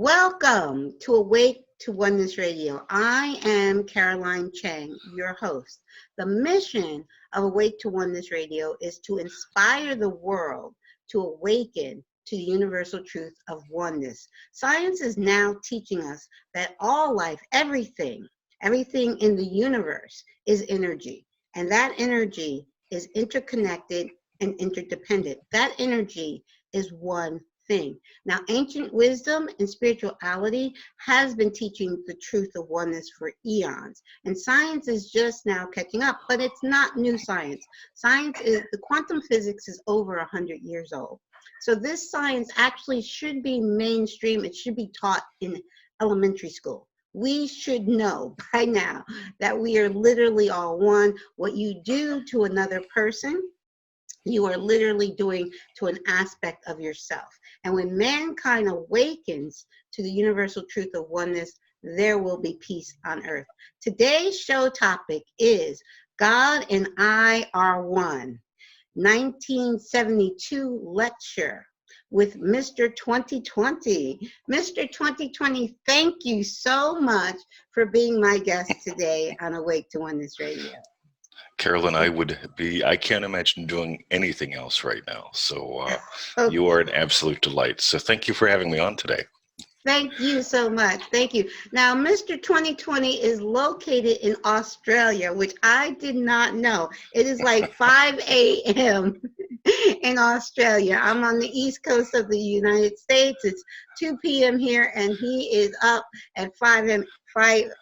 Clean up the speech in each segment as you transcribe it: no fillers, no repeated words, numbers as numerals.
Welcome to Awake to Oneness Radio. I am Caroline Chang, your host. The mission of Awake to Oneness Radio is to inspire the world to awaken to the universal truth of oneness. Science is now teaching us that all life, everything in the universe is energy, and that energy is interconnected and interdependent. That energy is one thing. Now, ancient wisdom and spirituality has been teaching the truth of oneness for eons, and science is just now catching up, but it's not new science. The quantum physics is over 100 years old. So this science actually should be mainstream. It should be taught in elementary school. We should know by now that we are literally all one. What you do to another person, you are literally doing to an aspect of yourself. And when mankind awakens to the universal truth of oneness, there will be peace on earth. Today's show topic is God and I Are One, 1972 lecture with Mr. 2020. Mr. 2020, thank you so much for being my guest today on Awake to Oneness Radio. Carolyn, I can't imagine doing anything else right now. So Okay. You are an absolute delight. So thank you for having me on today. Thank you so much. Thank you. Now, Mr. 2020 is located in Australia, which I did not know. It is like 5 a.m. in Australia. I'm on the East Coast of the United States. It's 2 p.m. here, and he is up at 5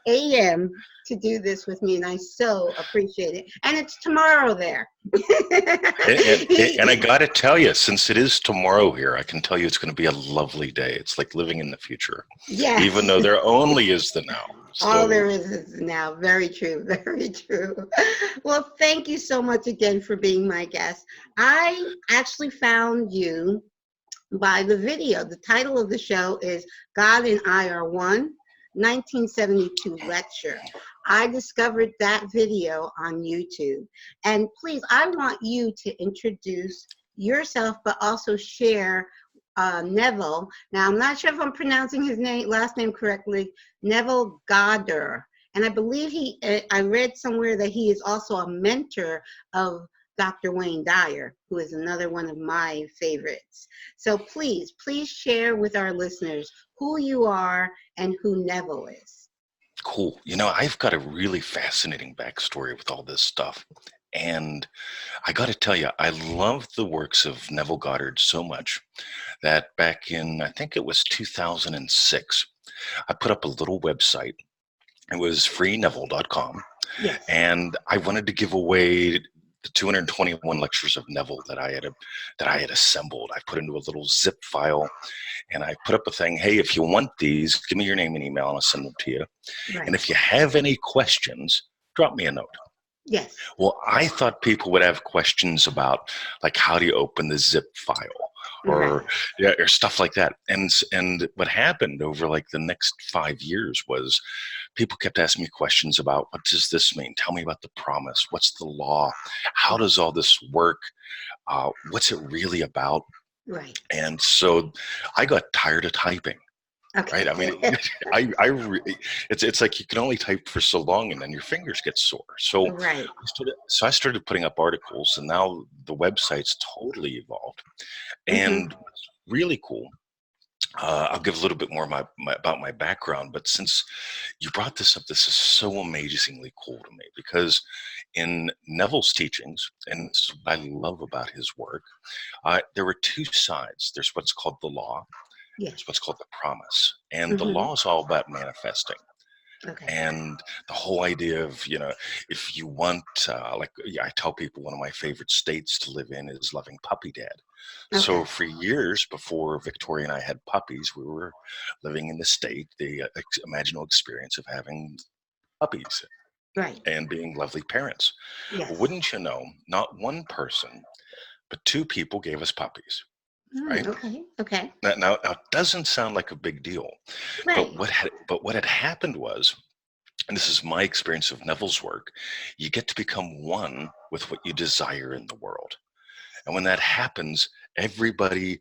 a.m. to do this with me, and I so appreciate it. And it's tomorrow there. And I got to tell you, since it is tomorrow here, I can tell you it's going to be a lovely day. It's like living in the future. Yes. Even though there only is the now. So. All there is now. Very true. Very true. Well, thank you so much again for being my guest. I actually found you by the video. The title of the show is God and I Are One, 1972 lecture. I discovered that video on YouTube. And please, I want you to introduce yourself, but also share Neville. Now, I'm not sure if I'm pronouncing his last name correctly, Neville Goddard. And I believe I read somewhere that he is also a mentor of Dr. Wayne Dyer, who is another one of my favorites. So please share with our listeners who you are and who Neville is. Cool. You know, I've got a really fascinating backstory with all this stuff. And I got to tell you, I love the works of Neville Goddard so much that back in, I think it was 2006, I put up a little website. It was freeneville.com. Yes. And I wanted to give away the 221 lectures of Neville that I had assembled. I put into a little zip file, and I put up a thing, hey, if you want these, give me your name and email, and I'll send them to you. Right. And if you have any questions, drop me a note. Yes. Well, I thought people would have questions about, like, how do you open the zip file, or or stuff like that. And what happened over like the next 5 years was people kept asking me questions about, what does this mean? Tell me about the promise. What's the law? How does all this work? What's it really about? Right. And so I got tired of typing. Okay. Right. I mean, it's like you can only type for so long, and then your fingers get sore. So, right. I started putting up articles, and now the website's totally evolved, and it's really cool. I'll give a little bit more about my background, but since you brought this up, this is so amazingly cool to me, because in Neville's teachings, and this is what I love about his work, there were two sides. There's what's called the law. Yes. It's what's called the promise. And the law is all about manifesting. Okay. And the whole idea of, you know, if you want, I tell people one of my favorite states to live in is loving puppy dad. Okay. So for years before Victoria and I had puppies, we were living in the state, the imaginal experience of having puppies. Right. And being lovely parents. Yes. Well, wouldn't you know, not one person, but two people gave us puppies. Right. Okay. Now, it doesn't sound like a big deal, Right. but what had happened was, and this is my experience of Neville's work, you get to become one with what you desire in the world, and when that happens, everybody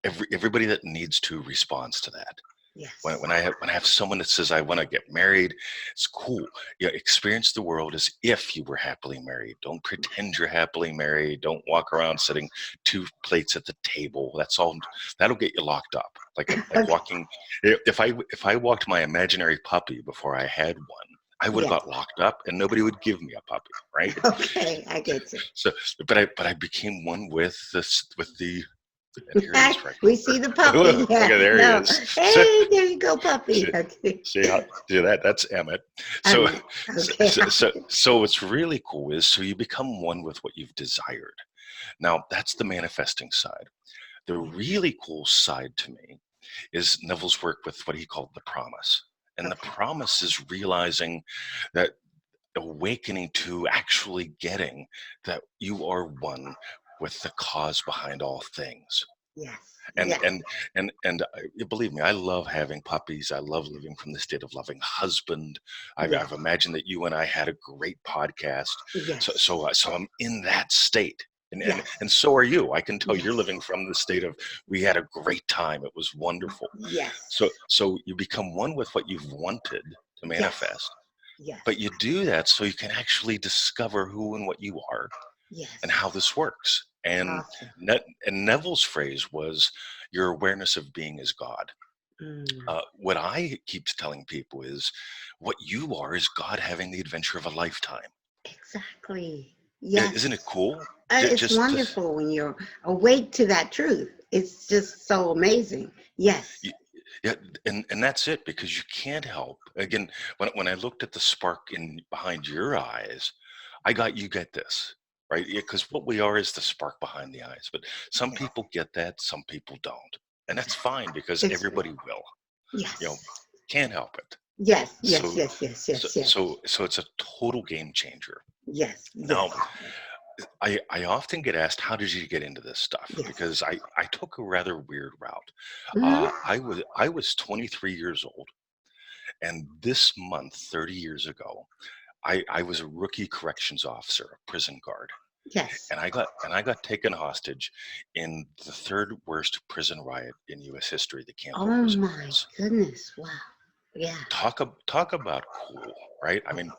that needs to responds to that. Yes. When I have someone that says I want to get married, it's cool. Yeah, experience the world as if you were happily married. Don't pretend you're happily married. Don't walk around sitting two plates at the table. That's all. That'll get you locked up. Like Okay. walking. If I walked my imaginary puppy before I had one, I would have Yes. got locked up, and nobody would give me a puppy, right? Okay. I get you. So, but I became one with this with the. And here he is right We see the puppy. here. Yeah. Okay, there he No. is. So, Hey, there you go, puppy. Okay. see how do that? That's Emmett. I So, mean, okay. so what's really cool is so you become one with what you've desired. Now that's the manifesting side. The really cool side to me is Neville's work with what he called the promise. And the Okay. promise is realizing that awakening to actually getting that you are one with the cause behind all things. Yes. and Yes. and believe me, I love having puppies. I love living from the state of loving husband. Yes. I've imagined that you and I had a great podcast. so Yes. so uh, so I'm in that state, Yes. and so are you. I can tell you're Yes. living from the state of we had a great time, it was wonderful. Yes. So you become one with what you've wanted to Yes. manifest, Yes. but you do that so you can actually discover who and what you are and Yes. how this works. And Awesome. Neville's phrase was, "Your awareness of being is God." Mm. What I keep telling people is, what you are is God having the adventure of a lifetime. Exactly. Isn't it Yes. cool? It's wonderful when you're awake to that truth. It's just so amazing. Yes. y- yeah, and that's it, because you can't help. Again, when I looked at the spark in behind your eyes, I got you get this. Right? Because what we are is the spark behind the eyes. But some Yes. people get that, some people don't. And that's Exactly. fine, because It's everybody will. You know, yes. can't help it. Yes. Yes. So Yes. Yes. Yes. Yes. so it's a total game changer. Yes. Yes. Now, I often get asked, how did you get into this stuff? Yes. Because I took a rather weird route. Hmm. I was 23 years old, and this month, 30 years ago, I was a rookie corrections officer, a prison guard, Yes. and I got taken hostage in the third worst prison riot in U.S. history, the Campo Oh Prison my riots. goodness. Wow. Yeah. Talk about cool, right? I mean,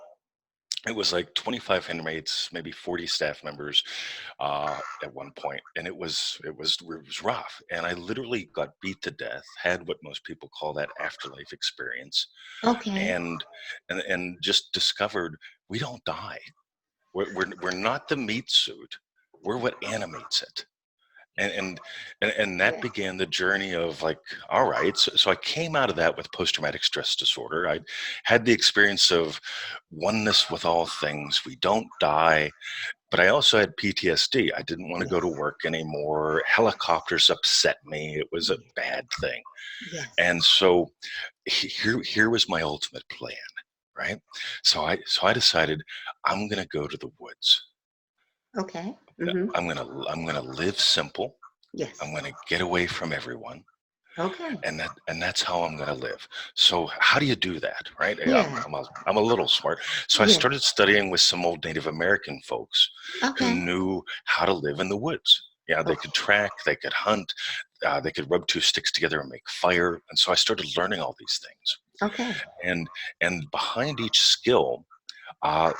it was like 25 inmates, maybe 40 staff members at one point, and it was rough. And I literally got beat to death, had what most people call that afterlife experience, Okay. and and just discovered we don't die. We're not the meat suit. We're what animates it. And that Yeah. began the journey of like, all right, so I came out of that with post-traumatic stress disorder. I had the experience of oneness with all things. We don't die. But I also had PTSD. I didn't want to go to Yes. work anymore. Helicopters upset me. It was a bad thing. Yes. And so here was my ultimate plan, right? So I decided I'm going to go to the woods. Okay. Mm-hmm. I'm going to live simple. I'm Yes. going to get away from everyone, Okay. and that's how I'm going to live. So how do you do that, right? Yeah. I'm a little smart, so I Yeah. started studying with some old Native American folks who Okay. knew how to live in the woods. Yeah, they Okay. could track, they could hunt, they could rub two sticks together and make fire, and so I started learning all these things. Okay. And behind each skill,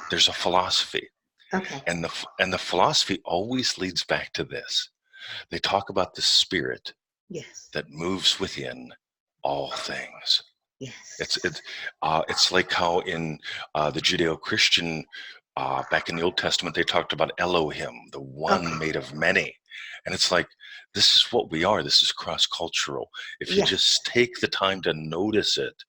there's a philosophy, Okay. and the philosophy always leads back to this. They talk about the spirit Yes. that moves within all things. It's Yes. it's it's like how in the Judeo-Christian, back in the Old Testament, they talked about Elohim, the one Okay. made of many, and it's like this is what we are. This is cross-cultural. If you Yes. just take the time to notice it,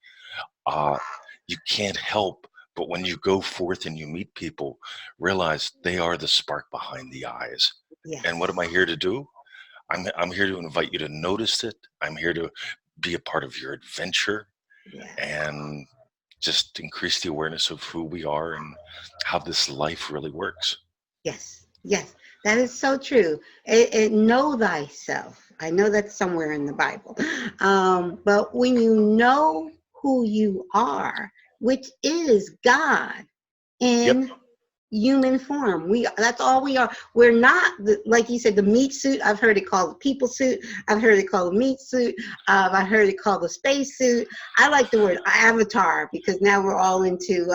uh, you can't help but when you go forth and you meet people, realize they are the spark behind the eyes. And what am I Yes. here to do? I'm here to invite you to notice it. I'm here to be a part of your adventure Yes. and just increase the awareness of who we are and how this life really works. Yes. Yes. That is so true. Know thyself. I know that's somewhere in the Bible. But when you know who you are, which is God Yep. in human form. That's all we are. We're not, like you said, the meat suit. I've heard it called the people suit. I've heard it called the meat suit. I've heard it called the space suit. I like the word avatar because now we're all into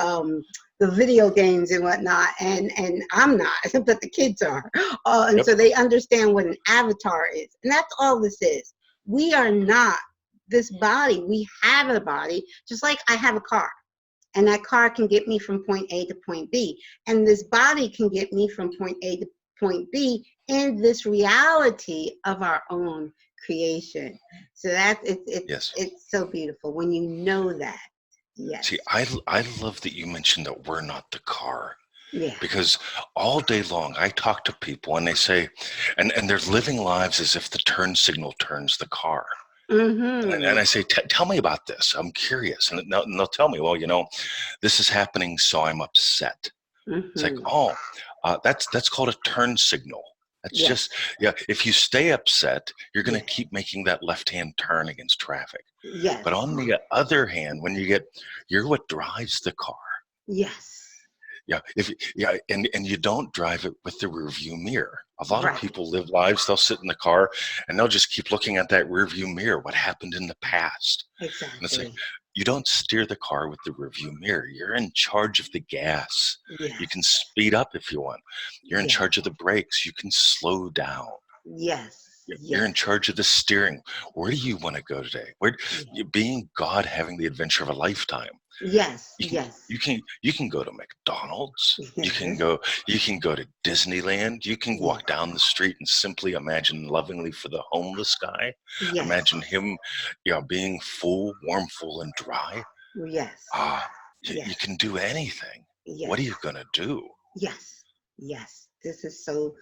the video games and whatnot, and I'm not, but the kids are. And so they understand what an avatar is. And that's all this is. We are not this body. We have a body, just like I have a car. And that car can get me from point A to point B. And this body can get me from point A to point B in this reality of our own creation. So that's it's so beautiful when you know that. Yes. See, I love that you mentioned that we're not the car. Yeah. Because all day long I talk to people and they say, and they're living lives as if the turn signal turns the car. Mm-hmm. And I say, tell me about this. I'm curious. And they'll tell me, well, this is happening, so I'm upset. Mm-hmm. It's like, oh, that's called a turn signal. That's just, if you stay upset, you're going to keep making that left-hand turn against traffic. Yes. But on the other hand, when you're what drives the car. Yes. Yeah, and you don't drive it with the rear view mirror. A lot of people live lives, they'll sit in the car and they'll just keep looking at that rear view mirror, what happened in the past. Exactly. And it's like, you don't steer the car with the rear view mirror. You're in charge of the gas. Yes. You can speed up if you want. You're in charge of the brakes. You can slow down. Yes. You're in charge of the steering. Where do you want to go today? Being God, having the adventure of a lifetime. Yes. You can go to McDonald's. You can go to Disneyland. You can walk down the street and simply imagine lovingly for the homeless guy. Yes. Imagine him, being full, warm, full, and dry. Yes. You can do anything. Yes. What are you gonna do? Yes. Yes. This is so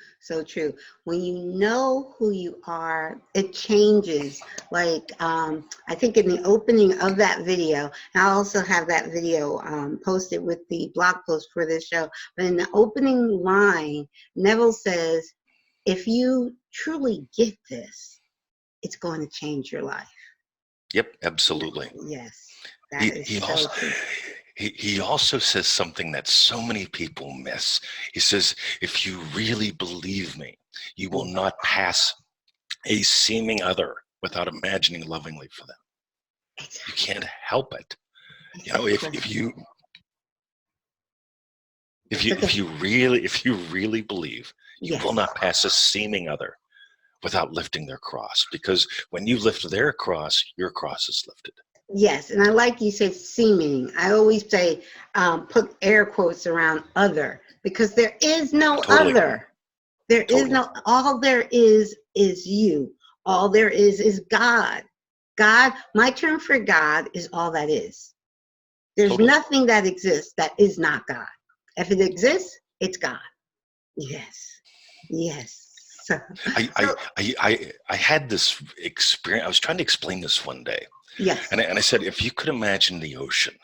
true. When you know who you are, it changes. Like I think in the opening of that video, and I also have that video posted with the blog post for this show, but in the opening line, Neville says, if you truly get this, it's going to change your life. Yep, absolutely. Yes. That is so true. He also says something that so many people miss. He says, if you really believe me, you will not pass a seeming other without imagining lovingly for them. You can't help it. If you really believe, you will not pass a seeming other without lifting their cross. Because when you lift their cross, your cross is lifted. Yes, and I like you said seeming. I always say put air quotes around other, because there is no other. There is no, all there is you. All there is God. God, my term for God is all that is. There's nothing that exists that is not God. If it exists, it's God. Yes. Yes. I had this experience. I was trying to explain this one day. Yes. And I said, if you could imagine the ocean,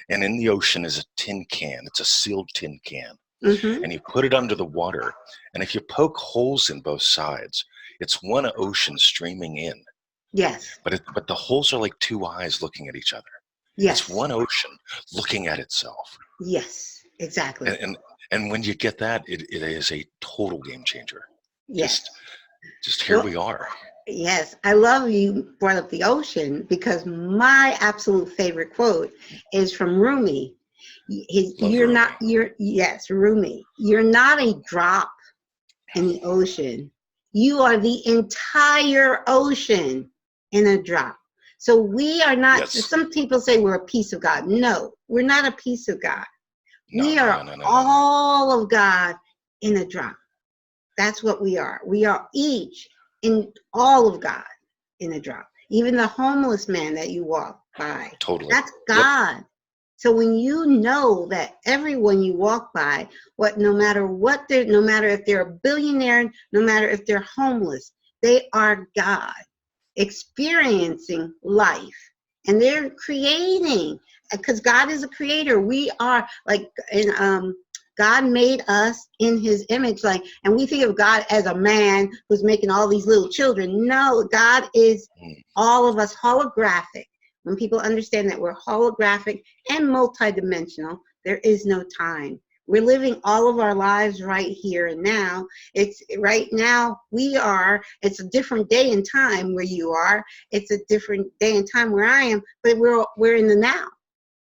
and in the ocean is a tin can, it's a sealed tin can, and you put it under the water, and if you poke holes in both sides, it's one ocean streaming in. Yes. But the holes are like two eyes looking at each other. Yes. It's one ocean looking at itself. Yes, exactly. And when you get that, it is a total game changer. Yes. Just here we are. Yes, I love you brought up the ocean, because my absolute favorite quote is from Rumi. Rumi. You're not a drop in the ocean. You are the entire ocean in a drop. So we are not, some people say we're a piece of God. No, we're not a piece of God. We are all of God in a drop. That's what we are. We are each in all of God in a drop. Even the homeless man that you walk by. Totally. That's God. Yep. So when you know that everyone you walk by, no matter if they're a billionaire, no matter if they're homeless, they are God experiencing life. And they're creating, because God is a creator. We are God made us in his image, and we think of God as a man who's making all these little children. No, God is all of us holographic. When people understand that we're holographic and multidimensional, there is no time. We're living all of our lives right here and now. It's right now it's a different day and time where you are. It's a different day and time where I am, but we're in the now.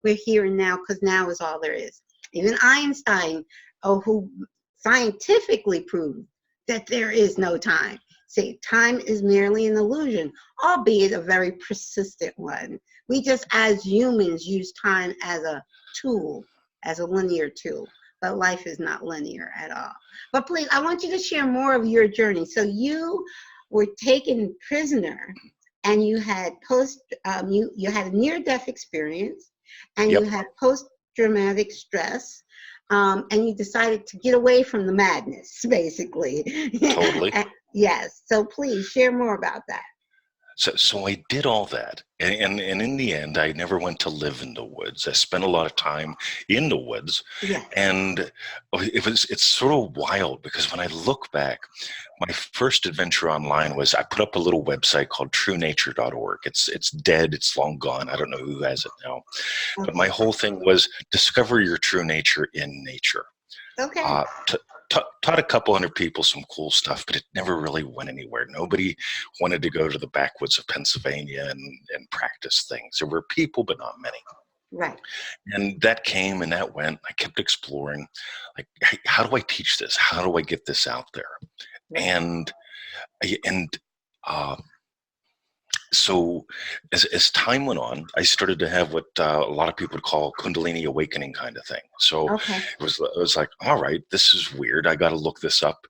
We're here and now because now is all there is. Even Einstein, who scientifically proved that there is no time. Say time is merely an illusion, albeit a very persistent one. We just, as humans, use time as a tool, as a linear tool. But life is not linear at all. But please, I want you to share more of your journey. So you were taken prisoner, and you had you had a near-death experience, and Yep, you had post-traumatic stress, and you decided to get away from the madness, basically. totally. Yes. So please share more about that. So I did all that, and in the end, I never went to live in the woods. I spent a lot of time in the woods, Yes. and it's sort of wild because when I look back, my first adventure online was I put up a little website called TrueNature.org. It's dead. It's long gone. I don't know who has it now, but my Okay. whole thing was discover your true nature in nature. Okay. Uh, t- Taught a couple hundred people some cool stuff, but it never really went anywhere. Nobody wanted to go to the backwoods of Pennsylvania and practice things. There were people, but not many. Right. And that came and that went. I kept exploring, like, hey, how do I teach this? How do I get this out there? Right. And uh, so as time went on, I started to have what a lot of people would call Kundalini awakening kind of thing. So Okay. it was like, all right, this is weird. I got to look this up,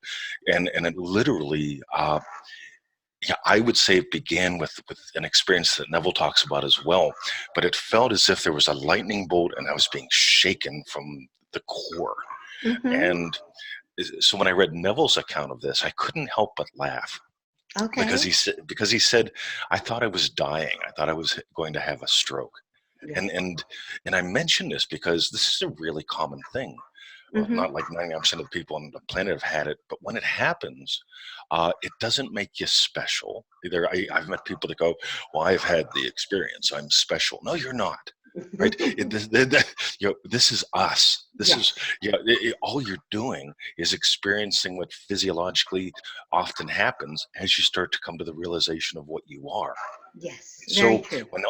and it literally, yeah, I would say it began with an experience that Neville talks about as well. But it felt as if there was a lightning bolt, and I was being shaken from the core. Mm-hmm. And so when I read Neville's account of this, I couldn't help but laugh Okay. because he said I thought I was dying. I thought I was going to have a stroke. Yes. And I mention this because this is a really common thing. Well, Mm-hmm. not like 99% of the people on the planet have had it, but when it happens, it doesn't make you special. I've met people that go, "Well, I've had the experience. I'm special." No, you're not. Right? This is us. This is, Yes. all you're doing is experiencing what physiologically often happens as you start to come to the realization of what you are. Yes. Very So true. when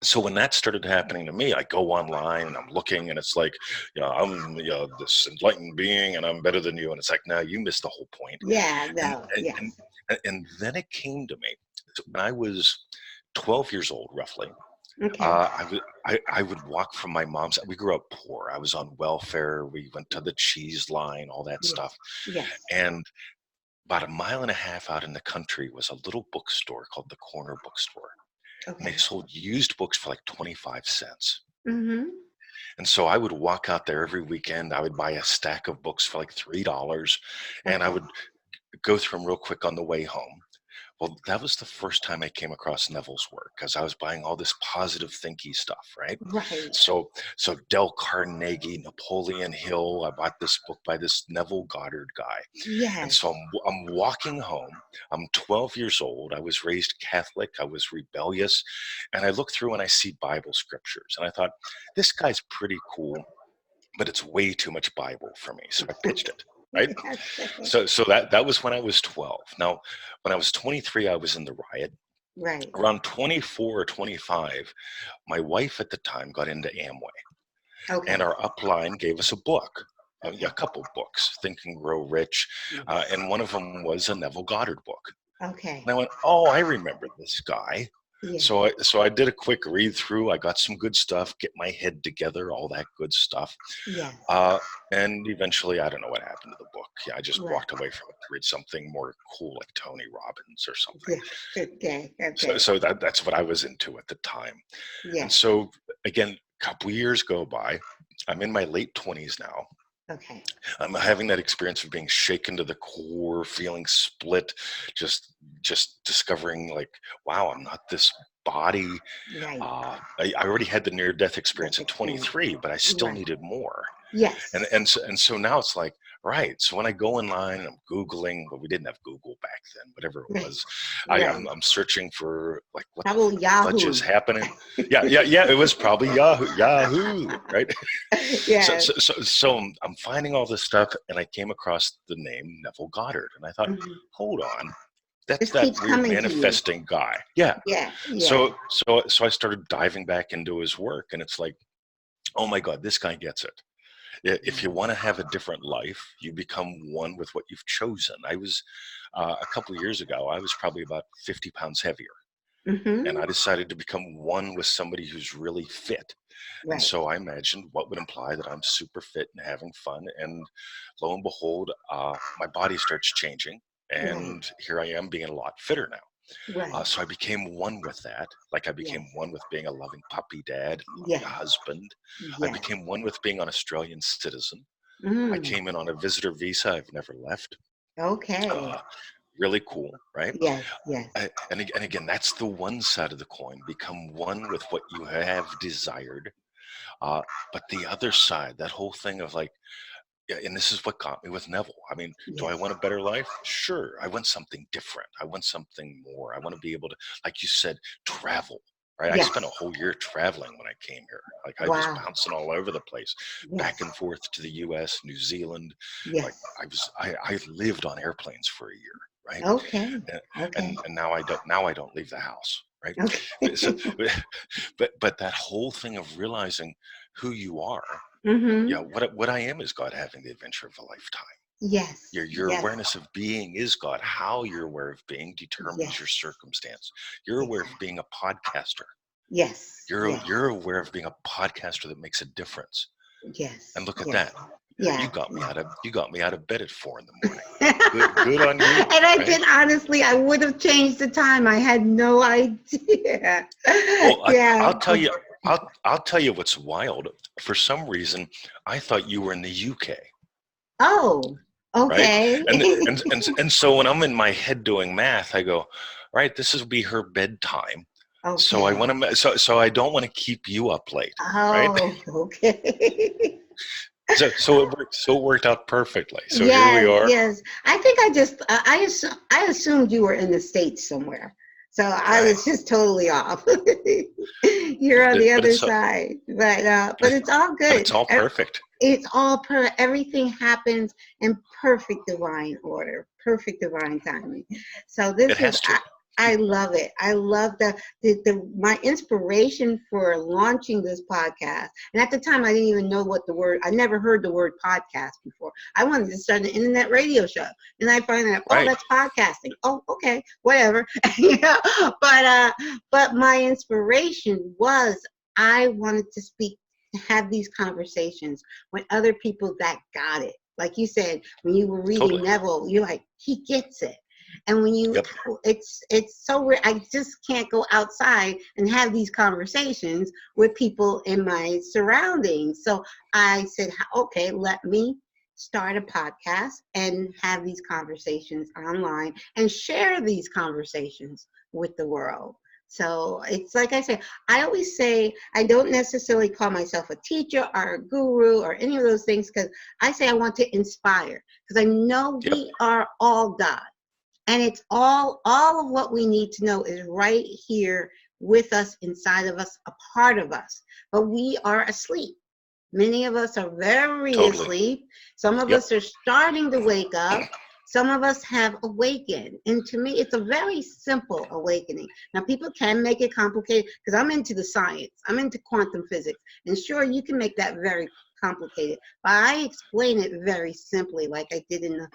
so when that started happening to me, I go online and I'm looking, and it's like, I'm this enlightened being, and I'm better than you. And it's like, no, you missed the whole point. Yeah. And No. and Yes. and, and then it came to me. So when I was 12 years old, roughly. Okay. I would walk from my mom's. We grew up poor. I was on welfare. We went to the cheese line, all that Yes. stuff. Yes. And about a mile and a half out in the country was a little bookstore called the Corner Bookstore, and they Okay. sold used books for like 25 cents. Mm-hmm. And so I would walk out there every weekend. I would buy a stack of books for like $3, and I Okay. would go through them real quick on the way home. Well, that was the first time I came across Neville's work because I was buying all this positive thinky stuff, right? Right. So Dale Carnegie, Napoleon Hill. I bought this book by this Neville Goddard guy, and Yes. so I'm walking home. I'm 12 years old. I was raised Catholic. I was rebellious, and I look through and I see Bible scriptures, and I thought, this guy's pretty cool, but it's way too much Bible for me. So I pitched it. Right. Yes. So that was when I was 12. Now, when I was 23, I was in the riot. Right. Around 24 or 25, my wife at the time got into Amway, and Okay. our upline gave us a book, a Okay. couple books, Think and Grow Rich, Yes. and one of them was a Neville Goddard book. Okay. And I went, oh, I remember this guy. Yes. So I did a quick read through. I got some good stuff, get my head together, all that good stuff. Yes. Uh, and eventually, I don't know what happened to the book. Yeah, I just Right. walked away from it to read something more cool like Tony Robbins or something. Yes. Okay. So, Okay. so that's what I was into at the time. And Yes. so, again, a couple years go by. I'm in my late 20s now. Okay. I'm having that experience of being shaken to the core, feeling split, just discovering like, wow, I'm not this body. Right. I already had the near-death experience That's at experience. 23, but I still Right. needed more. Yes. And so now it's like, Right. So when I go online and I'm Googling, well, we didn't have Google back then, whatever it Right. was. Right. I'm searching for like what the Probably fudge is Yahoo. happening. Yeah. It was probably Yahoo, right? So Yes. so so, so I'm finding all this stuff, and I came across the name Neville Goddard, and I thought, Mhm. hold on, that's This that keeps weird coming to you. manifesting guy. Yeah. Yeah. Yeah. So I started diving back into his work, and it's like, oh my God, this guy gets it. If you want to have a different life, you become one with what you've chosen. I was a couple of years ago, I was probably about 50 pounds heavier, and I Mm-hmm. decided to become one with somebody who's really fit. And Right. so I imagined what would imply that I'm super fit and having fun. And lo and behold, my body starts changing. Right. And here I am being a lot fitter now. Right. So I became one with that. Like I became Yes. one with being a loving puppy dad and loving a Yes. husband. I Yes. became one with being an Australian citizen. I Mm. came in on a visitor visa. I've never left. Okay. Uh, really cool, right? Yes. Yes. And again, that's the one side of the coin. Become one with what you have desired. Uh, but the other side, that whole thing of like, yeah, and this is what got me with Neville. I mean, do I Yes. want a better life? Sure. I want something different. I want something more. I want to be able to, like you said, travel. Right. I spent a Yes. whole year traveling when I came here. Like I was Wow. bouncing all over the place, back Yes. and forth to the US, New Zealand. Like Yes. I lived on airplanes for a year. Right. Okay. And, Okay. and now I don't leave the house. Right. So, Okay. but that whole thing of realizing who you are, yeah, Mm-hmm. what I am is God having the adventure of a lifetime. Yes. Your Yes. awareness of being is God. How you're aware of being determines your Yes. circumstance. You're aware of Exactly. being a podcaster. Yes. You're Yes. you're aware of being a podcaster that makes a difference. And Yes. look at Yes. that. Yeah. You got me out of bed at 4 a.m. And Good on you, I right? can honestly, I would have changed the time. I had no idea. Well, Yeah. I'll tell you what's wild. For some reason, I thought you were in the UK. Oh, Right? okay. And so when I'm in my head doing math, I go, right, this will be her bedtime. So I Okay. want to, so I don't want to keep you up late, right? Oh, okay. So it worked out perfectly. So here we Yes, are. yes. I think I just I assumed you were in the States somewhere. So I Right. was just totally off. You're on the But other it's side. But it's all but good. it's all perfect. It's all everything happens in perfect divine order, perfect divine timing. So It this is has to. I love it. I love my inspiration for launching this podcast. And at the time I didn't even know what the word, I never heard the word podcast before. I wanted to start an internet radio show. And I find out, oh, Right. that's podcasting. Oh, okay, whatever. You know, but my inspiration was I wanted to speak, to have these conversations with other people that got it. Like you said, when you were reading Totally. Neville, you're like, he gets it. And when you, Yep. it's so weird. I just can't go outside and have these conversations with people in my surroundings. So I said, okay, let me start a podcast and have these conversations online and share these conversations with the world. So it's like I say, I always say I don't necessarily call myself a teacher or a guru or any of those things, because I say I want to inspire, because I know Yep. we are all God. And it's all of what we need to know is right here with us, inside of us, a part of us. But we are asleep. Many of us are very Totally. asleep. Some of Yep. us are starting to wake up. Some of us have awakened. And to me, it's a very simple awakening. Now, people can make it complicated, because I'm into the science. I'm into quantum physics. And sure, you can make that very complicated. But I explain it very simply, like I did in the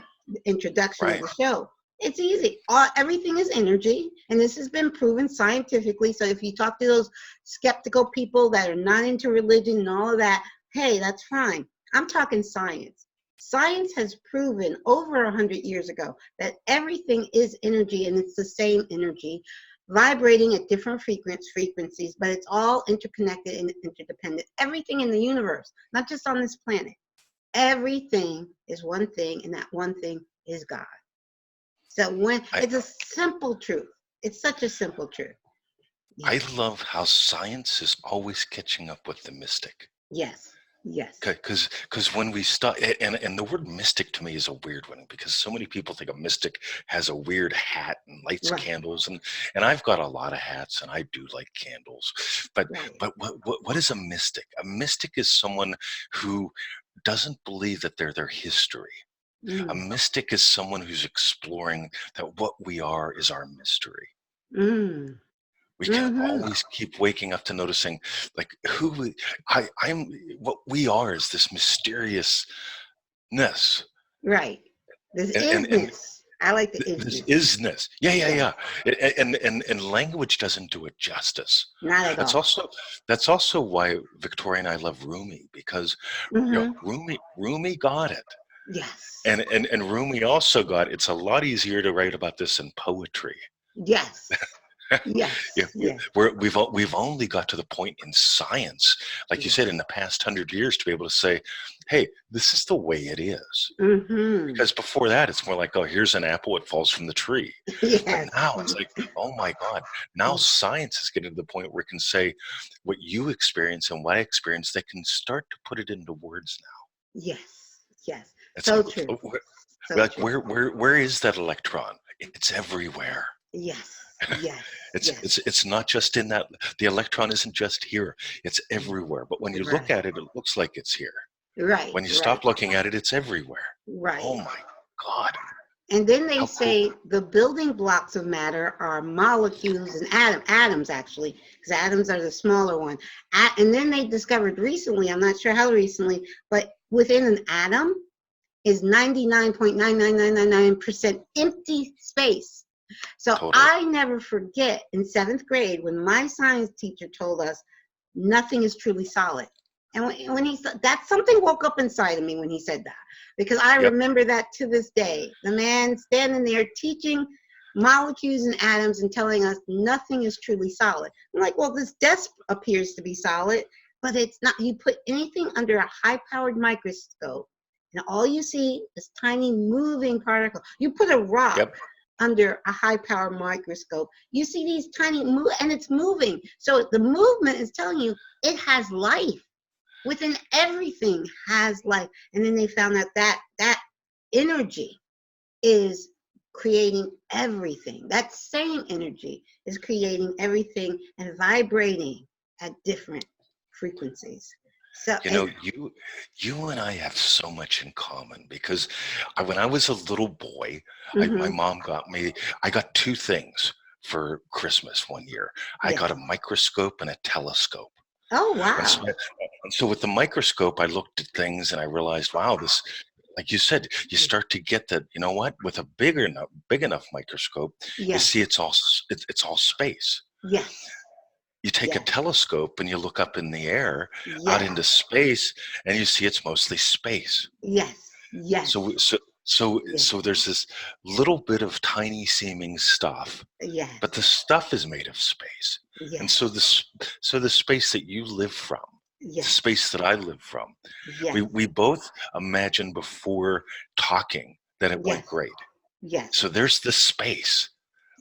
introduction of Right. the show. It's easy. Everything is energy, and this has been proven scientifically. So if you talk to those skeptical people that are not into religion and all of that, hey, that's fine. I'm talking science. Science has proven over 100 years ago that everything is energy, and it's the same energy vibrating at different frequencies, but it's all interconnected and interdependent. Everything in the universe, not just on this planet, everything is one thing, and that one thing is God. So when I it's a simple truth, it's such a simple truth. I Yes, love how science is always catching up with the mystic. yes, Yes. Because when we start, and the word mystic to me is a weird one, because so many people think a mystic has a weird hat and lights Right. candles, and I've got a lot of hats and I do like candles, but Right. what is a mystic? A mystic is someone who doesn't believe that they're their history. A Mm. mystic is someone who's exploring that what we are is our mystery. Mm. We can Mm-hmm. always keep waking up to noticing, like, I'm what we are is this mysteriousness. Right. This And isness. I like the this isness. isness. Yeah, yeah, Yes. yeah. And language doesn't do it justice. Not at That's all. also that's also why Victoria and I love Rumi, because Mm-hmm. Rumi got it. Yes. And Rumi also got it's a lot easier to write about this in poetry. Yes. Yeah, Yes. Yes. we've only got to the point in science, like you said, in Yes. the past 100 years, to be able to say, "Hey, this is the way it is." Mm-hmm. Because before that, it's more like, "Oh, here's an apple; it falls from the tree." But Yes. now it's like, "Oh my God!" Now science is getting to the point where it can say, "What you experience and what I experience," they can start to put it into words now. Yes. Yes. It's like, So true. So like true. where is that electron? It's everywhere. Yes. Yes. Yes. It's not just in that the electron isn't just here, it's everywhere. But when you look Right. at it, it looks like it's here. Right. When you Right. stop looking at it, it's everywhere. Right. Oh my God. And then they How cool. say the building blocks of matter are molecules and atoms actually, because atoms are the smaller one. And then they discovered recently, I'm not sure how recently, but within an atom is 99.99999% empty space. So Totally. I never forget in 7th grade when my science teacher told us nothing is truly solid. And when he said that, something woke up inside of me when he said that, because I Yep. remember that to this day. The man standing there teaching molecules and atoms and telling us nothing is truly solid. I'm like, well, this desk appears to be solid, but it's not. You put anything under a high-powered microscope, and all you see is tiny moving particles. You put a rock Yep. under a high-powered microscope, you see these tiny and it's moving. So the movement is telling you it has life. Within everything has life. And then they found out that energy is creating everything. That same energy is creating everything and vibrating at different frequencies. So, You know, you and I have so much in common, because when I was a little boy, my mm-hmm, mom I got two things for Christmas one year. I got yes. a microscope and a telescope. Oh, And so, wow. and so with the microscope, I looked at things and I realized, wow, this, like you said, you start to get that, you know what, with a big enough microscope, you Yes, see it's all space. yes, You take a yes, telescope and you look up in the air out yes, into space and you see it's mostly space. yes, So, yes, yes, so there's this little bit of tiny seeming stuff, yes, but the stuff is made of space. And yes, so so the space that you live from, the yes, space that I live from, yes, we both imagined before talking that it went yes, great. yes, So there's the space.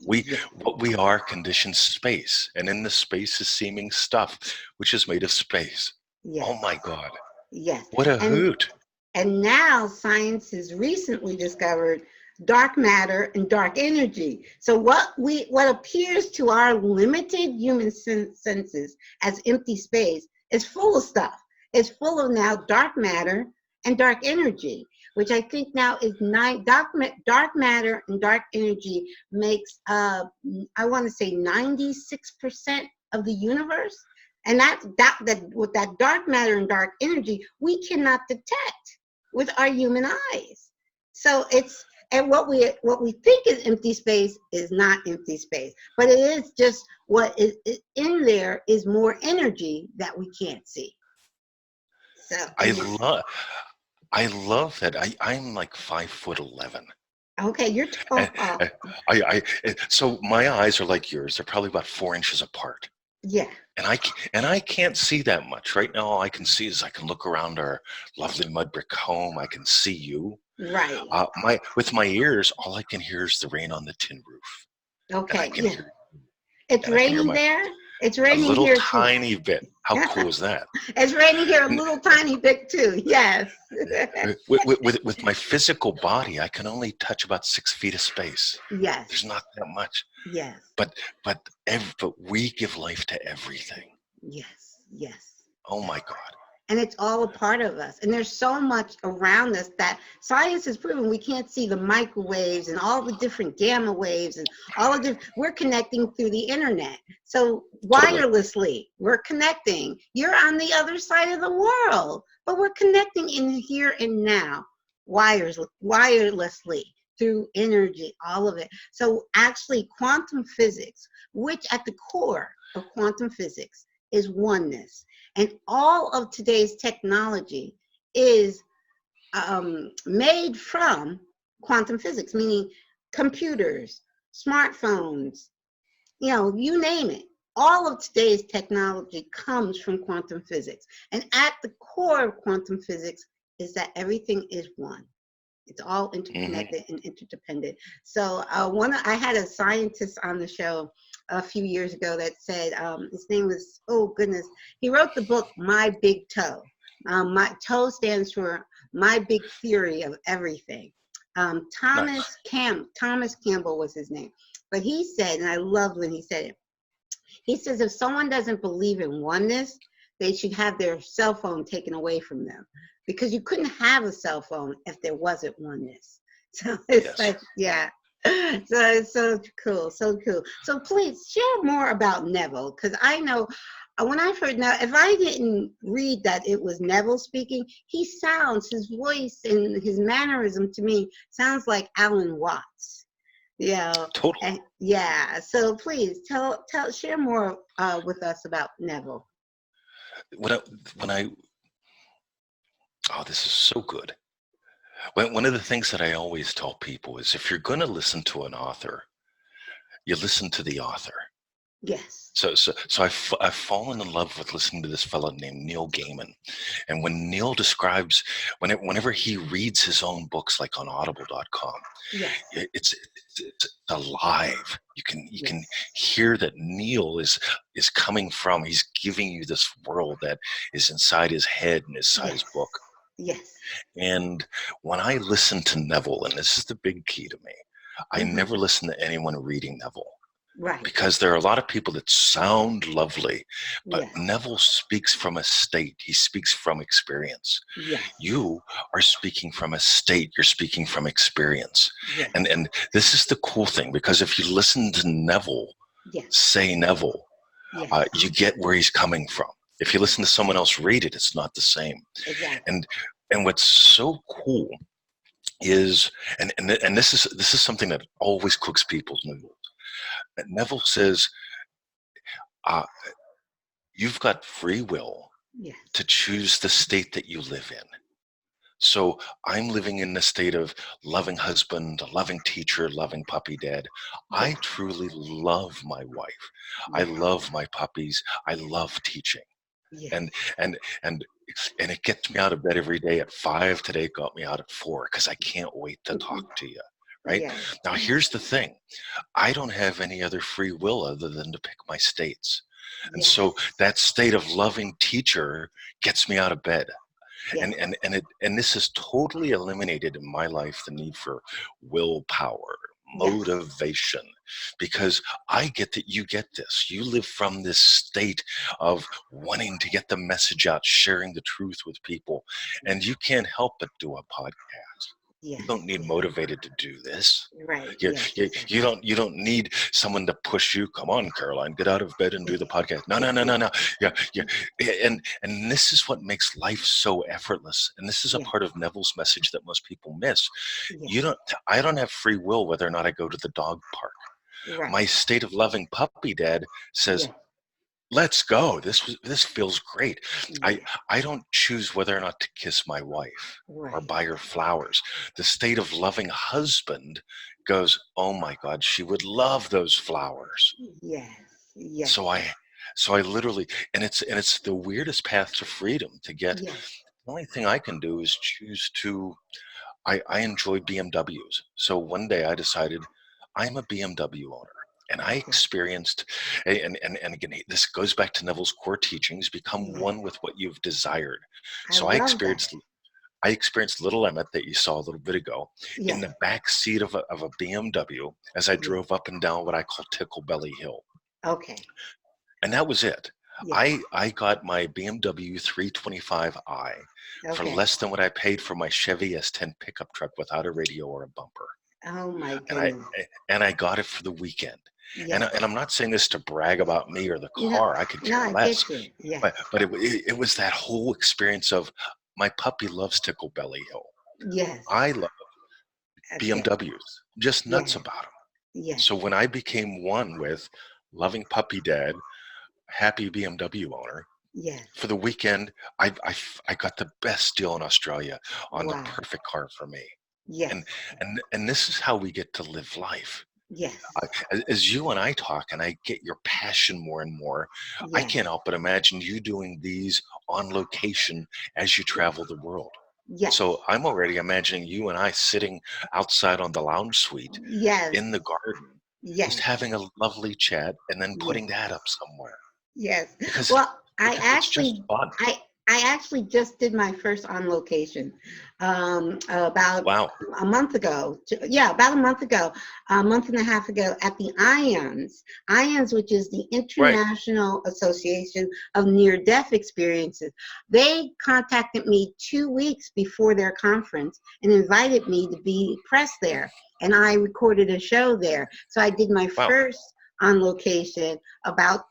We yes, what we are conditions space, and in the space is seeming stuff, which is made of space. Oh yes, my God. yes. What a And hoot. and now science has recently discovered dark matter and dark energy. So what appears to our limited human senses as empty space is full of stuff. It's full of now dark matter and dark energy, which I think now is dark matter and dark energy makes I want to say 96% of the universe. And that with that dark matter and dark energy, we cannot detect with our human eyes. So it's and what we think is empty space is not empty space, but it is just what is in there is more energy that we can't see. So I and love I love that. I'm like 5'11". okay, you're And tall. so my eyes are like yours. They're probably about 4 inches apart. Yeah, And I can't see that much. Right now, all I can see is I can look around our lovely mud brick home. I can see you. right. My with my ears, all I can hear is the rain on the tin roof, and I Okay, can yeah. hear It's and I can hear raining my there. It's A raining little here too. tiny bit. How cool is that? It's raining here a N- little tiny bit too. Yes. with my physical body, I can only touch about 6 feet of space. Yes. There's not that much. Yes. But but we give life to everything. Yes. Yes. Oh my God. And it's all a part of us. And there's so much around us that science has proven we can't see the microwaves and all the different gamma waves and all of the, we're connecting through the internet. So Totally. wirelessly, we're connecting. You're on the other side of the world, but we're connecting in here and now, wirelessly through energy, all of it. So actually quantum physics, which at the core of quantum physics is oneness. And all of today's technology is made from quantum physics, meaning computers, smartphones, you name it. All of today's technology comes from quantum physics. And at the core of quantum physics is that everything is one. It's all Hmm. interconnected and interdependent. So I had a scientist on the show a few years ago that said, his name was, oh goodness, he wrote the book My Big Toe. My toe stands for My Big Theory of Everything. Nice. Thomas Campbell was his name. But he said, and I loved when he said it, he says if someone doesn't believe in oneness, they should have their cell phone taken away from them because you couldn't have a cell phone if there wasn't oneness. So it's Yes. like, yeah. So it's so cool, so cool. So please share more about Neville because I know when I've heard now, if I didn't read that it was Neville speaking, his voice and his mannerism to me sounds like Alan Watts. Yeah, Totally. and yeah. So please share more with us about Neville. When I, when I, oh, this is so good. One of the things that I always tell people is if you're going to listen to an author, you listen to the author. Yes. I've fallen in love with listening to this fellow named Neil Gaiman. And when Neil describes, whenever he reads his own books, like on audible.com, Yes. it's alive. You can Yes. hear that Neil is coming from, he's giving you this world that is inside his head and inside his Yes. book. Yes. And when I listen to Neville, and this is the big key to me, I Mm-hmm. never listen to anyone reading Neville Right. because there are a lot of people that sound lovely, but Yes. Neville speaks from a state. He speaks from experience. Yes. You are speaking from a state. You're speaking from experience. Yes. And this is the cool thing, because if you listen to Neville Yes. say Neville, Yes. you get where he's coming from. If you listen to someone else read it, it's not the same. Exactly. And what's so cool is, and this is something that always cooks people's noodles. Neville says, uh, you've got free will Yes. to choose the state that you live in. So I'm living in the state of loving husband, loving teacher, loving puppy dad. I Yes. truly love my wife. I Yes. love my puppies. I love teaching. Yes. And and and and it gets me out of bed every day at 5. Today it got me out at 4 because I can't wait to talk to you. Right Yes. now, here's the thing: I don't have any other free will other than to pick my states. And so Yes. that state of loving teacher gets me out of bed. Yes. And this has totally eliminated in my life the need for willpower, Yes. motivation, because I get that you get this. You live from this state of wanting to get the message out, sharing the truth with people, and you can't help but do a podcast. You Yes. don't need Yes. motivated to do this. Right. Yes. You Exactly. don't need someone to push you. Come on, Caroline, get out of bed and do the podcast. No. Yeah. And this is what makes life so effortless. And this is a Yes. part of Neville's message that most people miss. Yes. I don't have free will whether or not I go to the dog park. Right. My state of loving puppy dad says, Yes. let's go. This feels great. I Yes. I don't choose whether or not to kiss my wife or Right. buy her flowers. The state of loving husband goes, oh my God, she would love those flowers. Yes. Yes. So I literally, and it's the weirdest path to freedom to get. Yes. The only thing I can do is choose to. I enjoy BMWs. So one day I decided I'm a BMW owner. And I Okay. experienced, and again, this goes back to Neville's core teachings: become Yes. one with what you've desired. I So love that. I experienced little Emmett that you saw a little bit ago in Yes. the back seat of a BMW as I Yes. drove up and down what I call Tickle Belly Hill. Okay. And that was it. Yes. I got my BMW 325i for Okay. less than what I paid for my Chevy S10 pickup truck without a radio or a bumper. Oh my And I goodness. and I got it for the weekend. Yes. And I'm not saying this to brag about me or the No, car. I could no, care I less. get you. Yes. But it was that whole experience of my puppy loves Tickle Belly Hill. Yes. I love Yes. BMWs, just nuts Yes. about them. Yes. So when I became one with loving puppy dad, happy BMW owner, Yes. for the weekend, I got the best deal in Australia on the Wow. perfect car for me. Yes. And this is how we get to live life. Yes. As you and I talk, and I get your passion more and more, I Yes. can't help but imagine you doing these on location as you travel the world. Yes. So I'm already imagining you and I sitting outside on the lounge suite Yes. in the garden, just Yes. having a lovely chat, and then Yes. putting that up somewhere Yes. because Well, it's just fun. I actually just did my first on location about Wow. a month ago. Yeah, about a month ago, a month and a half ago at the IONS, which is the Right. International Association of Near-Death Experiences. They contacted me 2 weeks before their conference and invited me to be press there. And I recorded a show there. So I did my Wow. first on location about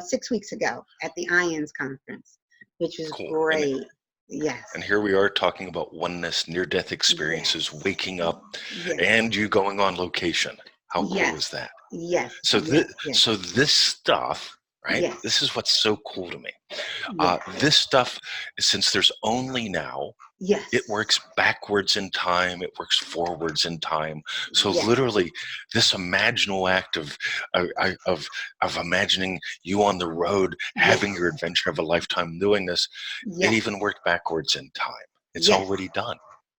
6 weeks ago at the IONS conference, which was Cool. great. Yes. And here we are talking about oneness, near-death experiences, Yes. waking up, Yes. and you going on location. How cool is Yes. that? Yes. So Yes. Yes. so this stuff, right? Yes. This is what's so cool to me. Yes. This stuff, since there's only now, Yes. it works backwards in time. It works forwards in time. So Yes. literally, this imaginal act uh, of of imagining you on the road, having your Yes. adventure of a lifetime, doing this, it Yes. even worked backwards in time. It's Yes. already done.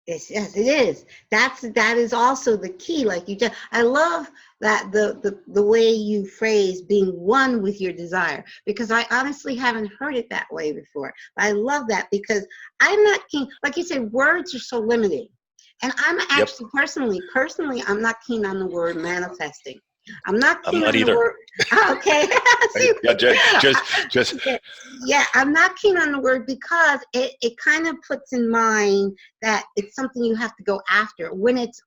Yes, it is. That is also the key. Like you just, I love that the way you phrase being one with your desire, because I honestly haven't heard it that way before. But I love that because I'm not keen. Like you said, words are so limiting, and I'm Yep. actually personally, I'm not keen on the word manifesting. I'm not I'm keen not on the either. word. Okay. See, Yeah, just yeah, I'm not keen on the word because it kind of puts in mind that it's something you have to go after when yep. it's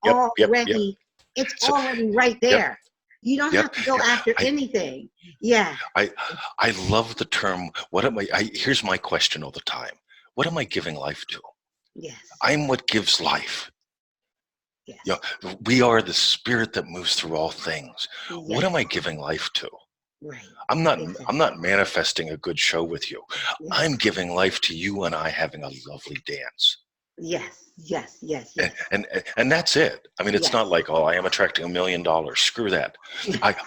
So already right yep, there. You don't yep. have to go after I anything. Yeah. I I love the term. What am I? Here's my question all the time. What am I giving life to? Yes. I'm what gives life. You Yes. know, we are the spirit that moves through all things. What Yes. am I giving life to? Right. I'm Exactly. not manifesting a good show with you. Yes. I'm giving life to you and I having a lovely dance. Yes. Yes. Yes. And, Yes. and and that's it. I mean, it's not Yes. like, oh, I am attracting $1 million. Screw that.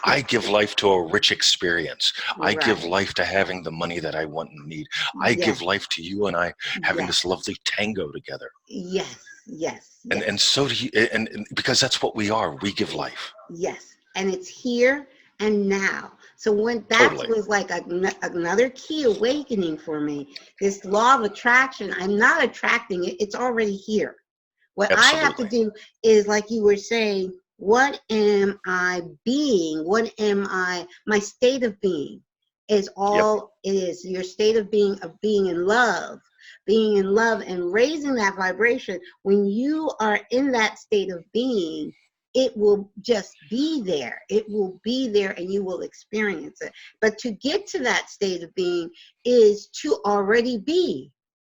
I give life to a rich experience. I give Right. life to having the money that I want and need. I Yes. give life to you and I having Yes. this lovely tango together. Yes. Yes. And Yes. and so do you, and because that's what we are. We give life. Yes, and it's here and now. So when that Totally. was like another key awakening for me, this law of attraction, I'm not attracting it, it's already here. What I have to Absolutely. do is, like you were saying, what am I being? What am I, my state of being is Yep. all it is. Your state of being in love and raising that vibration. When you are in that state of being, it will just be there. It will be there and you will experience it. But to get to that state of being is to already be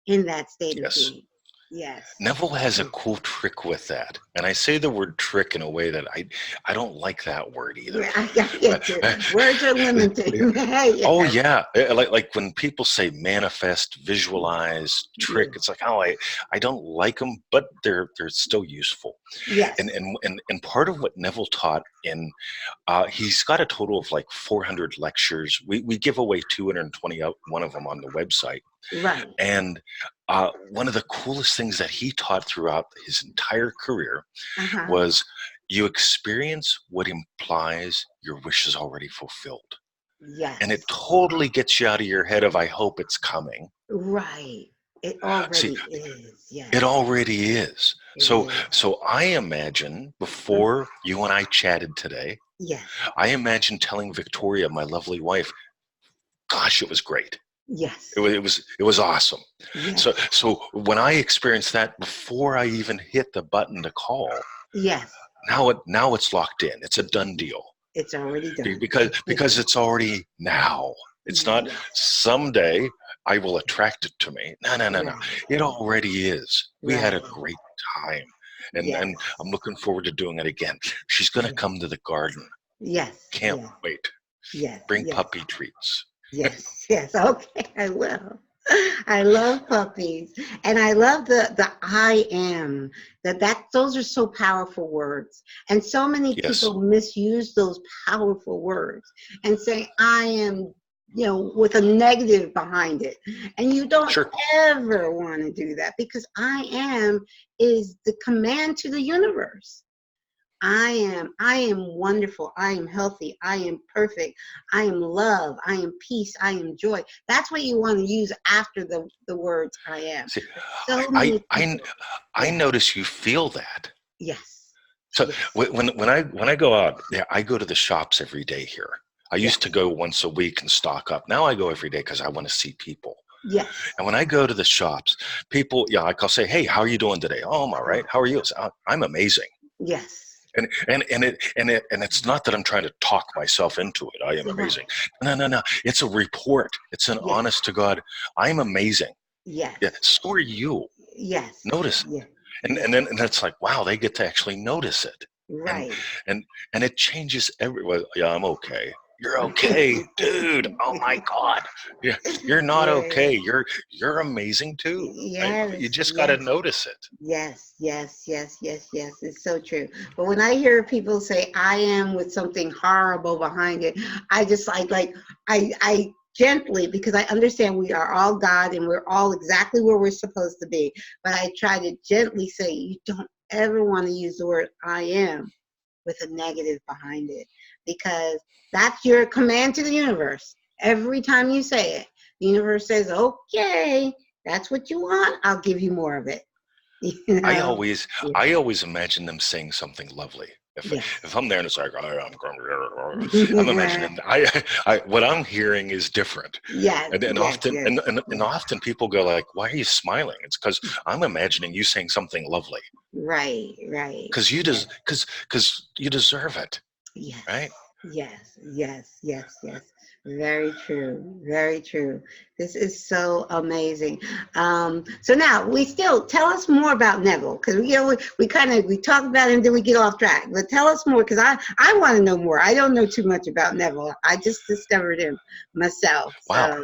in that state of Yes. being. Yes. Neville has a cool trick with that. And I say the word trick in a way that I don't like that word either. I get you. Words are limiting. Oh Yes. yeah. Like when people say manifest, visualize, trick, Yes. it's like, oh, I don't like them, but they're still useful. Yes. And part of what Neville taught in he's got a total of like 400 lectures. We give away 221 of them on the website. Right. And one of the coolest things that he taught throughout his entire career Uh-huh. was you experience what implies your wish is already fulfilled. Yes. And it totally gets you out of your head of, I hope it's coming. Right. It See, already is. Yes. it already is. It So, is. so I imagine before you and I chatted today, Yes. I imagine telling Victoria, my lovely wife, gosh, it was great. Yes. It was awesome. Yes. So when I experienced that before I even hit the button to call, Yes. now it's locked in. It's a done deal. It's already done. Because it's already now. It's not Yes. someday I will attract it to me. No. Right. It already is. We had a Right. great time. And Yes. I'm looking forward to doing it again. She's gonna come to the garden. Yes. Can't Yes. wait. Yes. Bring Yes. puppy treats. Yes. Yes. Okay, I will. I love puppies, and I love the I am. Those are so powerful words, and so many Yes. people misuse those powerful words and say I am, with a negative behind it, and you don't Sure. ever want to do that, because I am is the command to the universe. I am wonderful. I am healthy. I am perfect. I am love. I am peace. I am joy. That's what you want to use after the words I am. See, So I many I people. I Yeah. notice you feel that. Yes. So Yes. when I go out, yeah, I go to the shops every day here. I Yes. used to go once a week and stock up. Now I go every day because I want to see people. Yes. And when I go to the shops, people, yeah, like I'll say, "Hey, how are you doing today?" "Oh, I'm all right. How are you?" I'm amazing. Yes. And it's not that I'm trying to talk myself into it. I am Right. amazing. No. It's a report. It's an Yes. honest to God. I'm amazing. Yes. Yeah. So are you. Yes. Notice it. Yeah. And it's like, wow, they get to actually notice it. And Right. and and it changes everywhere. Yeah, I'm okay. You're okay, dude. Oh my God. Yeah, you're not Yeah. okay. You're amazing too. Right? You Yes. just gotta Yes. notice it. Yes, yes, yes, yes, yes. It's so true. But when I hear people say I am with something horrible behind it, I just I gently, because I understand we are all God and we're all exactly where we're supposed to be. But I try to gently say, you don't ever want to use the word I am with a negative behind it, because that's your command to the universe. Every time you say it, the universe says, okay, that's what you want. I'll give you more of it. You I know? always Yeah. I always imagine them saying something lovely. Yes. If I'm there and it's like I'm imagining I what I'm hearing is different. Yes, And yes, often yes, and yes. often people go like, why are you smiling? It's because I'm imagining you saying something lovely. Right, right. Because Yes, because you deserve it, yes, right? yes, yes, yes, yes. Very true. Very true. This is so amazing. So now we still tell us more about Neville, because we kind of we talk about him, then we get off track. But tell us more, because I want to know more. I don't know too much about Neville. I just discovered him myself. Wow.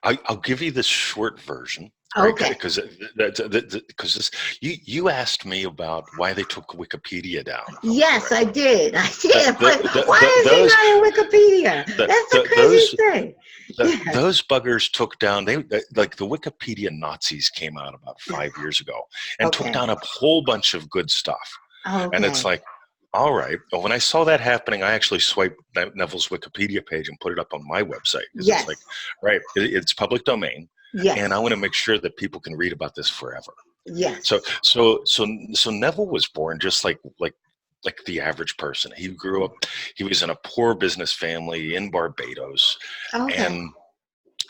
So I'll give you the short version, right? okay. Because because this you asked me about why they took Wikipedia down, if I'm Yes, I correct. did. I The, did. But why is he those not in Wikipedia? That's the those craziest thing. Yes. those buggers took down like the Wikipedia Nazis came out about 5 years ago and took Okay. down a whole bunch of good stuff. And it's Okay. like, all right. Well, when I saw that happening, I actually swiped Neville's Wikipedia page and put it up on my website because it's Yes. like, right, it's public domain, and Yes. I want to make sure that people can read about this forever. Yes. So Neville was born just like the average person. He grew up. He was in a poor business family in Barbados, Okay.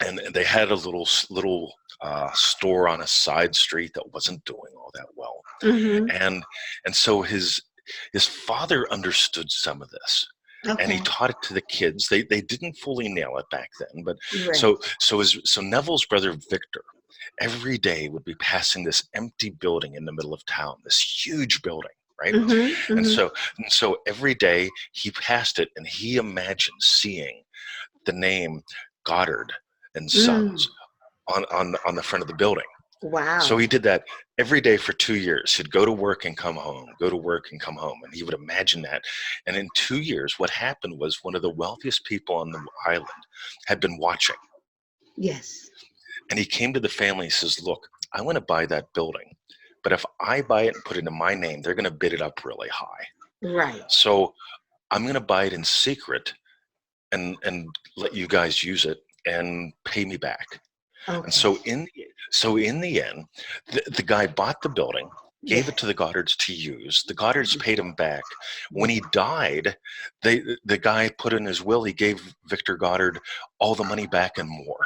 and they had a little store on a side street that wasn't doing all that well, Mm-hmm. and so his father understood some of this, and he Okay. taught it to the kids. They didn't fully nail it back then, but Right. so Neville's brother Victor every day would be passing this empty building in the middle of town, this huge building, right? Mm-hmm. And Mm-hmm. so every day he passed it, and he imagined seeing the name Goddard and Mm. Sons on the front of the building. So Wow. he did that every day for 2 years. He'd go to work and come home, go to work and come home. And he would imagine that. And in 2 years, what happened was one of the wealthiest people on the island had been watching. Yes. And he came to the family. He says, look, I want to buy that building. But if I buy it and put it in my name, they're going to bid it up really high. Right. So I'm going to buy it in secret and let you guys use it and pay me back. And Okay. so in the end, the guy bought the building, gave it Yes. to the Goddards to use. The Goddards paid him back. When Yes. he died, the guy put in his will, he gave Victor Goddard all the money back and more.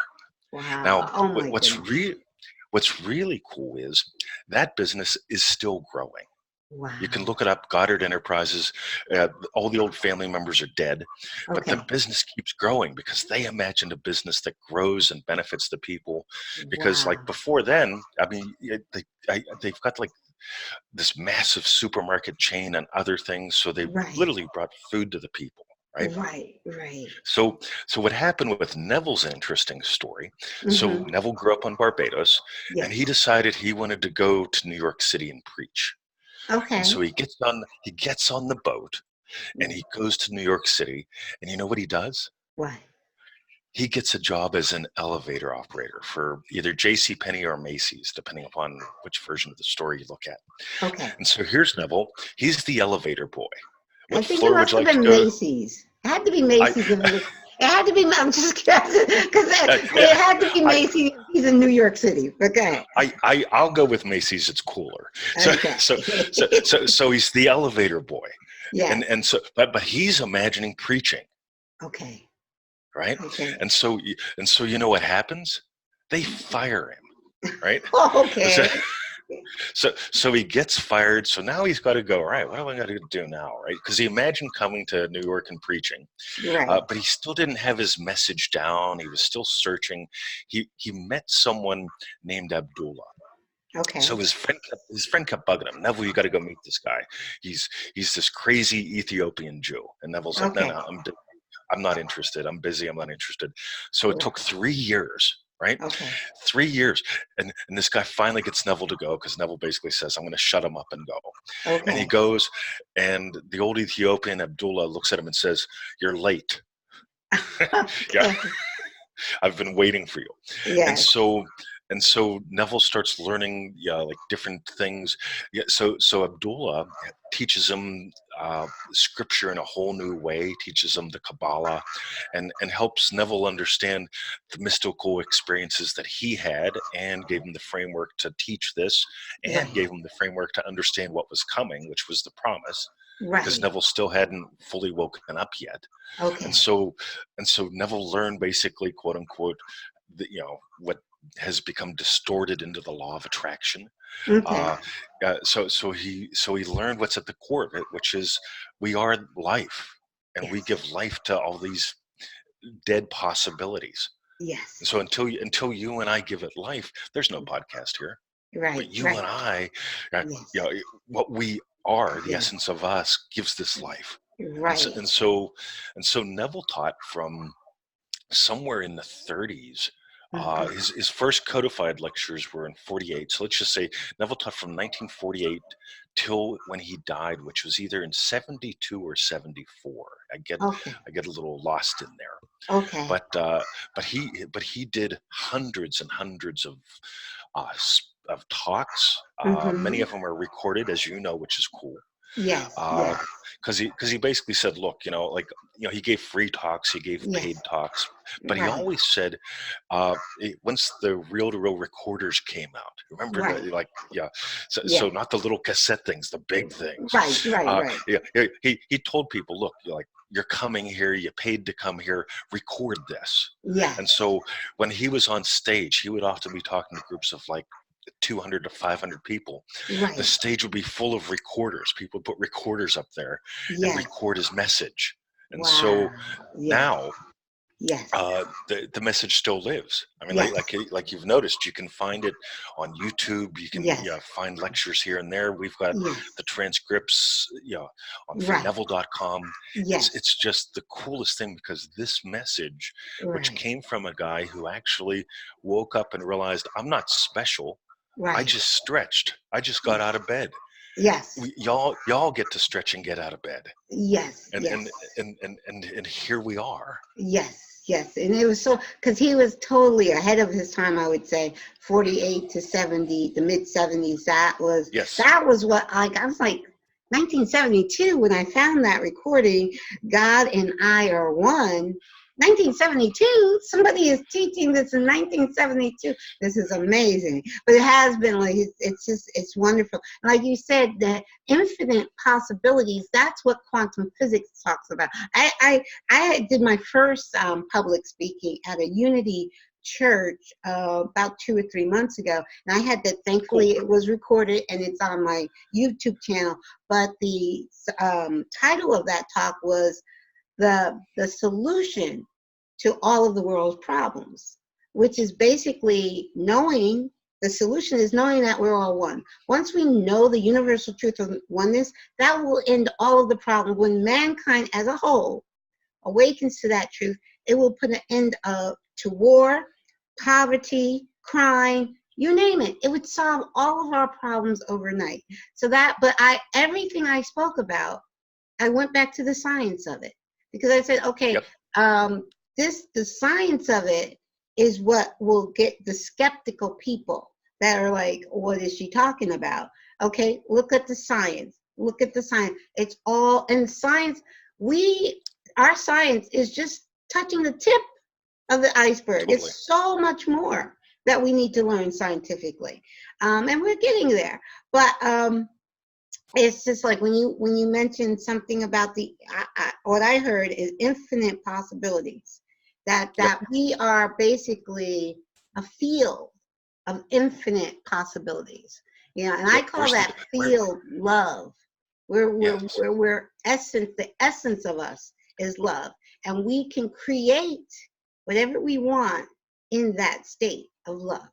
Now, Wow. Oh my goodness. what's really cool is that business is still growing. You can Wow. look it up, Goddard Enterprises. All the old family members are dead, but the Okay. business keeps growing because they imagined a business that grows and benefits the people. Because like Wow. before then, I mean, they've got like this massive supermarket chain and other things, so they Right. literally brought food to the people, right? Right. Right. So what happened with Neville's an interesting story. So Mm-hmm. Neville grew up on Barbados, and he Yes. decided he wanted to go to New York City and preach. And so Okay. he gets on the boat and he goes to New York City. And you know what he does? What? He gets a job as an elevator operator for either J.C. Penney or Macy's, depending upon which version of the story you look at. Okay. And so here's Neville. He's the elevator boy. I What think it floor would must you have like to been go? Macy's. It had to be I, Macy's. It had to be. I'm just kidding. Because it had to be I, Macy's. He's in New York City. Okay. I'll go with Macy's. It's cooler. So Okay. so so so so he's the elevator boy, and Yes. and so but he's imagining preaching, Okay. right? Okay. And so you know what happens? They fire him, right? So Okay. so he gets fired. So now he's got to go. All right, what am I going to do now, right? Because he imagined coming to New York and preaching, Right. but he still didn't have his message down. He was still searching. He met someone named Abdullah. So Okay. his friend kept bugging him. Neville, you got to go meet this guy. He's this crazy Ethiopian Jew. And Neville's like, no, Okay. no, I'm not interested. I'm busy. I'm not interested. So it Right. took 3 years, right? Okay. 3 years. And this guy finally gets Neville to go because Neville basically says, I'm going to shut him up and go. And he Okay. goes, and the old Ethiopian Abdullah looks at him and says, you're late. Yeah, Okay. I've been waiting for you. And Yes. so Neville starts learning, like different things. Yeah, so Abdullah teaches him scripture in a whole new way, teaches him the Kabbalah, and helps Neville understand the mystical experiences that he had, and gave him the framework to teach this, and Right. gave him the framework to understand what was coming, which was the promise, because Right. Neville still hadn't fully woken up yet. And Okay. so and so Neville learned basically, quote unquote, what has become distorted into the law of attraction. Okay. Uh, so he learned what's at the core of it, which is we are life, and we Yes. give life to all these dead possibilities. And Yes. so until you and I give it life, there's no podcast here. Right. But you Right. and I, uh, Yes. you know, what we are, the Yes. essence of us, gives this life. And so, Right. and so, and so Neville taught from somewhere in the 30s. Mhm. His first codified lectures were in 48. So let's just say Neville taught from 1948 till when he died, which was either in 72 or 74. I get Okay. I get a little lost in there. Okay. But he did hundreds and hundreds of talks. Many Mhm. of them are recorded, as you know, which is cool. Yes. Uh, Yes. because he basically said, look, he gave free talks, he gave paid Yes. talks, but he Right. always said, once the reel-to-reel recorders came out, remember that, Right. like, yeah, so Yes. not the little cassette things, the big things. Right. Right. Right. Yeah, he told people, look, you're coming here, you paid to come here, record this. And Yes. so when he was on stage, he would often be talking to groups of like 200 to 500 people. The Right. stage would be full of recorders. People would put recorders up there and Yes. record his message. And so Wow. Yes. now Yes. the message still lives. I mean, Yes. like you've noticed, you can find it on YouTube. You can Yes. find lectures here and there. We've got Yes. the transcripts, on Right. freeneville.com. Yes. It's just the coolest thing, because this message, which Right. came from a guy who actually woke up and realized, I'm not special. I Right. just stretched. I just got Yes. out of bed. Yes. Y'all get to stretch and get out of bed, Yes. and Yes. and and here we are. Yes. Yes. And it was so, because he was totally ahead of his time, I would say. 48 to 70, the mid 70s. Yes. That was what I was like, 1972, when I found that recording, God and I are one. 1972, somebody is teaching this in 1972. This is amazing. But it has been like, it's wonderful. Like you said, that infinite possibilities, that's what quantum physics talks about. I did my first public speaking at a Unity church about 2 or 3 months ago, and I had that. Thankfully it was recorded and it's on my YouTube channel, but the title of that talk was the solution to all of the world's problems, which is basically knowing, the solution is knowing that we're all one. Once we know the universal truth of oneness, that will end all of the problems. When mankind as a whole awakens to that truth, it will put an end to war, poverty, crime, you name it. It would solve all of our problems overnight. So that, but everything I spoke about, I went back to the science of it, because I said, okay, the science of it is what will get the skeptical people that are like, what is she talking about? Okay, look at the science. Look at the science. It's all, and science, our science is just touching the tip of the iceberg. Totally. It's so much more that we need to learn scientifically. And we're getting there. But it's just like when you mentioned something about what I heard is infinite possibilities. That we are basically a field of infinite possibilities. You know, and I call that field love. We're essence, the essence of us is love. And we can create whatever we want in that state of love.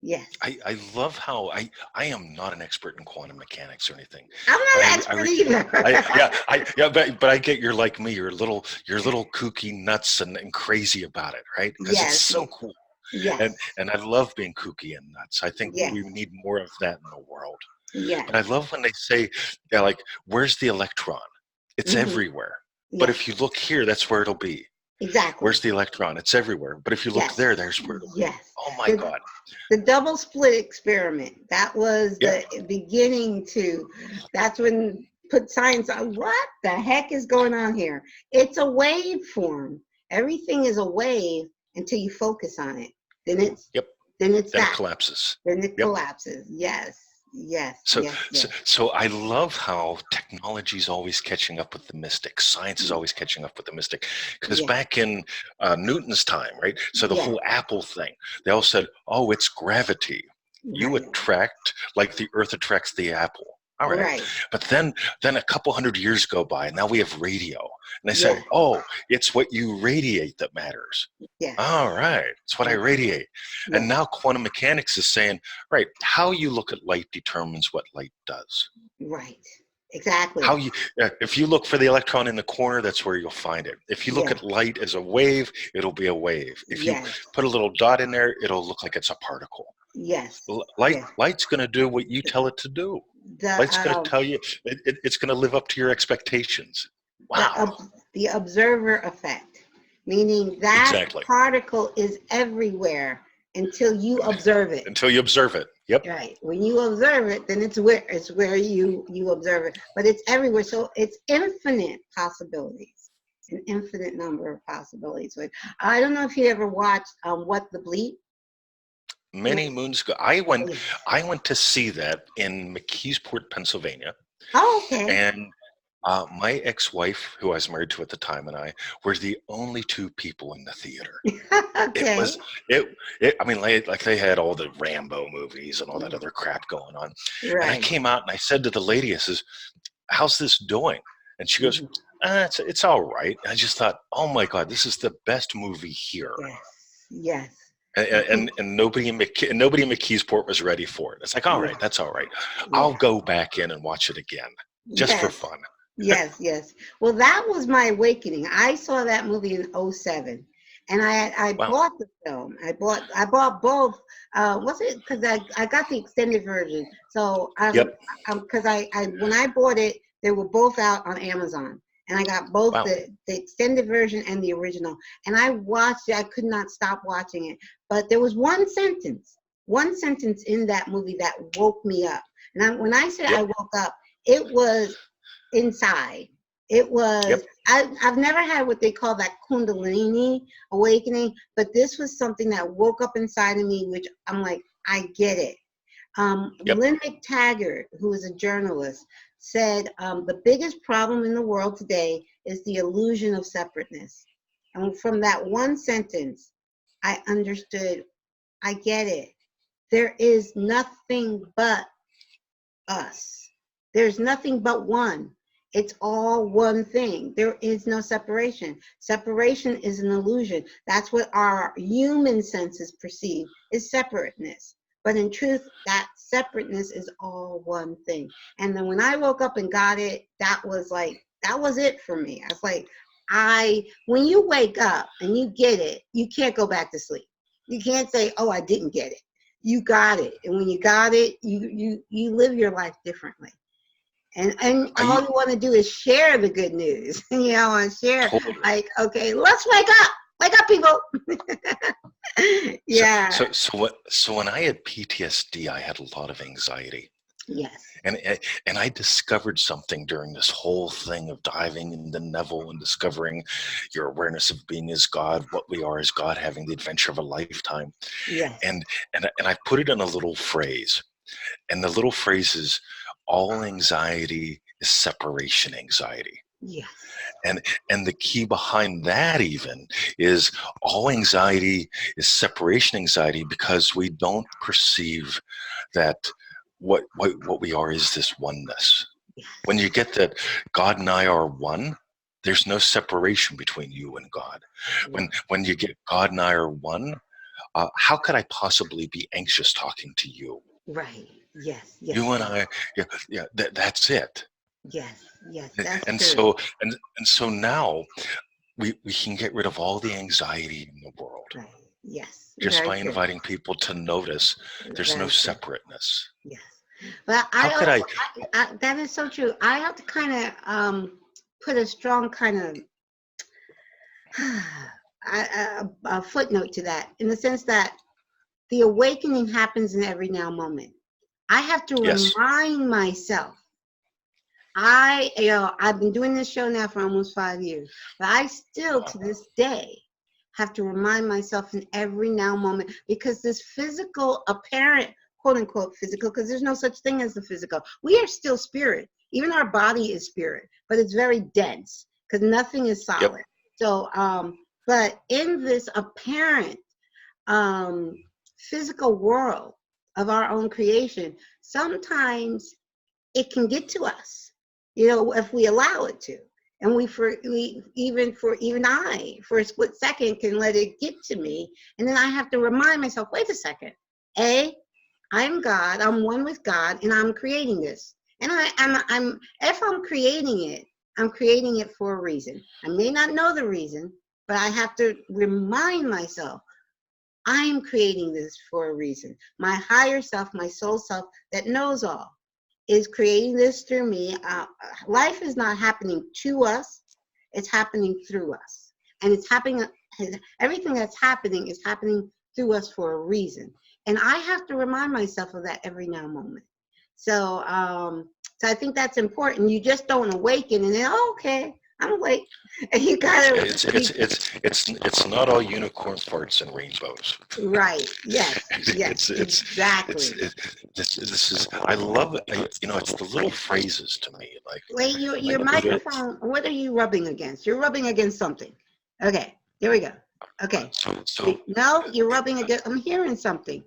Yes. I love how I am not an expert in quantum mechanics or anything. I'm not an expert either. But I get you're like me. You're a little kooky, nuts, and crazy about it, right? Because it's so cool. Yes. And I love being kooky and nuts. I think we need more of that in the world. Yeah. And I love when they say, they're like, where's the electron? It's everywhere. Yes. But if you look here, that's where it'll be. Exactly. Where's the electron? It's everywhere. But if you look there, there's where it'll be. Yes. Oh my God. The double split experiment. That was the beginning to, that's when put science on, what the heck is going on here? It's a waveform. Everything is a wave until you focus on it. Then it's then it collapses. Then it collapses. Yes. Yes. So I love how technology is always catching up with the mystic. Science is always catching up with the mystic. Because back in Newton's time, right? So the whole apple thing, they all said, oh, it's gravity. You attract, like the earth attracts the apple. All right. But then a couple hundred years go by, and now we have radio. And they say, oh, it's what you radiate that matters. Yeah. All right. It's what I radiate. Yeah. And now quantum mechanics is saying, right, how you look at light determines what light does. Right. Exactly. If you look for the electron in the corner, that's where you'll find it. If you look at light as a wave, it'll be a wave. If you put a little dot in there, it'll look like it's a particle. Yes. Light's going to do what you tell it to do. Light's going to tell you, it's going to live up to your expectations. Wow. The observer effect, meaning that particle is everywhere until you observe it. Until you observe it. Yep. Right. When you observe it, then it's where you observe it. But it's everywhere. So it's infinite possibilities. An infinite number of possibilities. I don't know if you ever watched What the Bleep. Many moons ago, I went to see that in McKeesport, Pennsylvania. Oh, okay. And my ex-wife, who I was married to at the time, and I were the only two people in the theater. Okay. I mean, like they had all the Rambo movies and all that other crap going on. Right. And I came out and I said to the lady, I says, how's this doing? And she goes, it's all right. And I just thought, oh my God, this is the best movie here. Yes. And nobody in McKeesport was ready for it. It's like, all right, that's all right. I'll go back in and watch it again, just for fun. Yes. Well, that was my awakening. I saw that movie in 2007, and I bought the film. I bought both. Was it because I got the extended version? So because when I bought it, they were both out on Amazon. And I got both the extended version and the original. And I watched it. I could not stop watching it. But there was one sentence in that movie that woke me up. And when I say I woke up, it was inside. It was, Yep. I've never had what they call that Kundalini awakening, but this was something that woke up inside of me, which I'm like, I get it. Yep. Lynn McTaggart, who is a journalist, said the biggest problem in the world today is the illusion of separateness. And from that one sentence, I understood, I get it. There is nothing but us. There's nothing but one. It's all one thing. There is no separation. Separation is an illusion. That's what our human senses perceive is separateness. But in truth, that separateness is all one thing. And then when I woke up and got it, that was it for me. I was like, when you wake up and you get it, you can't go back to sleep. You can't say, oh, I didn't get it. You got it. And when you got it, you live your life differently. And all you want to do is share the good news, and share, Totally. like, okay, let's wake up, people. Yeah. So when I had PTSD, I had a lot of anxiety. Yes. And I discovered something during this whole thing of diving into Neville and discovering your awareness of being as God, what we are as God, having the adventure of a lifetime. Yes. And I put it in a little phrase, and the little phrase is, all anxiety is separation anxiety. Yes. And the key behind that even is all anxiety is separation anxiety, because we don't perceive that what we are is this oneness. Yes. When you get that God and I are one, there's no separation between you and God. When you get God and I are one, how could I possibly be anxious talking to you? Right. Yes. Yes. You and I, that's it. Yes. Yes. That's And true. so now we can get rid of all the anxiety in the world. Right. Yes. Just Very by true. inviting people to notice there's no Very true. separateness. Yes. But How could I? that is so true. I have to kind of put a strong kind of a footnote to that, in the sense that the awakening happens in every now moment. I have to Yes. remind myself. I've been doing this show now for almost 5 years, but I still, to this day, have to remind myself in every now moment, because this physical, apparent, quote unquote physical, because there's no such thing as the physical. We are still spirit. Even our body is spirit, but it's very dense because nothing is solid. Yep. So, but in this apparent physical world of our own creation, sometimes it can get to us, if we allow it to. And even I, for a split second, can let it get to me. And then I have to remind myself, wait a second. I'm God, I'm one with God, and I'm creating this. And if I'm creating it for a reason. I may not know the reason, but I have to remind myself, I'm creating this for a reason. My higher self, my soul self that knows all, is creating this through me. Life is not happening to us, it's happening through us. And it's happening, everything that's happening is happening through us for a reason. And I have to remind myself of that every now and moment. So I think that's important. You just don't awaken and then, okay, I'm awake. And you gotta. It's not all unicorn farts and rainbows. Right. Yes. Yes. Exactly. This is. I love it. It's the little phrases to me. Like, wait, your microphone. What are you rubbing against? You're rubbing against something. Okay. There we go. Okay. So no, you're rubbing against. I'm hearing something.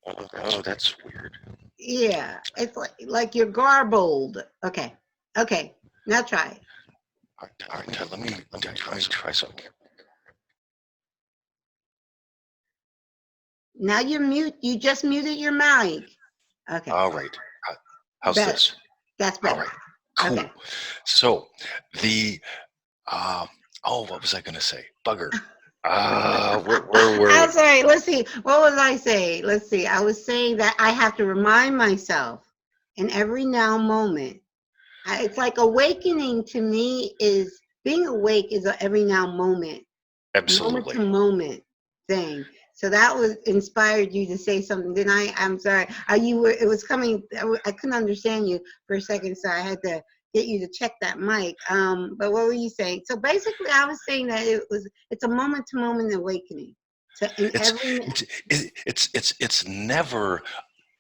Oh, that's weird. Yeah, it's like you're garbled. Okay. Okay. Now try it. All right, let me try something. Now you're mute. You just muted your mic. Okay. All right. How's better. this? That's better. All right. Cool. Okay. So what was I going to say? Bugger. I'm sorry. Let's see. What was I saying? Let's see. I was saying that I have to remind myself in every now moment. It's like awakening to me is being awake is a every now moment. Absolutely. Moment to moment thing. So that was inspired you to say something. Then I'm sorry. It was coming. I couldn't understand you for a second, so I had to get you to check that mic. But what were you saying? So basically, I was saying that it's a moment to moment awakening. So in It's every it's never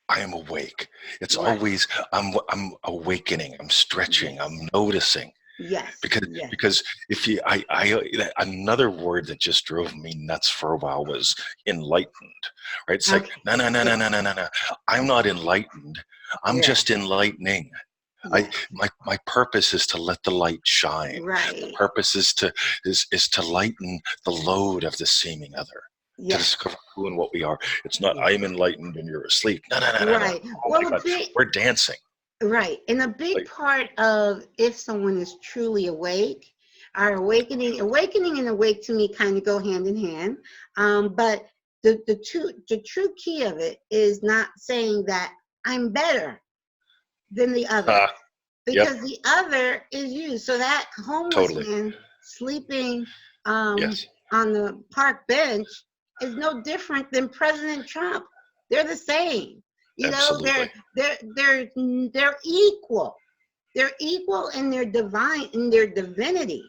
I am awake. It's right, always I'm awakening. I'm stretching. yes, I'm noticing. yes, Because yes, because if you another word that just drove me nuts for a while was enlightened, right? It's like okay, no no no no yeah, no no no no. I'm not enlightened. I'm yeah, just enlightening. yeah, My purpose is to let the light shine. The right, purpose is to lighten the load of the seeming other, to yes, discover who and what we are. It's not yeah, I'm enlightened and you're asleep. No no no no no. right. Oh my Well, a God, big we're dancing. right, and a big Like part of if someone is truly awake, our awakening and awake to me kind of go hand in hand. But the true key of it is not saying that I'm better than the other, ah, yep, because the other is you. So that homeless totally. man sleeping um, Yes, on the park bench is no different than President Trump. They're the same. You know, absolutely. they're equal. They're equal in their divine, in their divinity.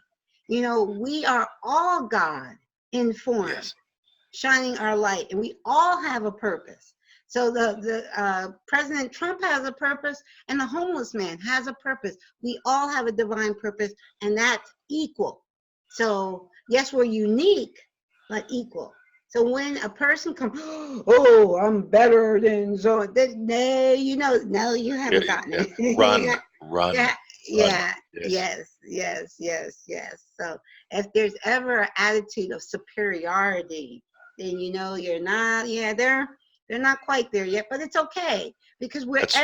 You know, we are all God in form, Yes. shining our light, and we all have a purpose. So the President Trump has a purpose, and the homeless man has a purpose. We all have a divine purpose, and that's equal. So yes, we're unique, but equal. So when a person comes, oh, I'm better than so, then, no, no, you Yeah, haven't gotten yeah. it. You Run, got, run, yeah, run. yeah, Yes. yes, yes, yes, yes. So if there's ever an attitude of superiority, then you're not. Yeah, they're not quite there yet, but it's okay, because That's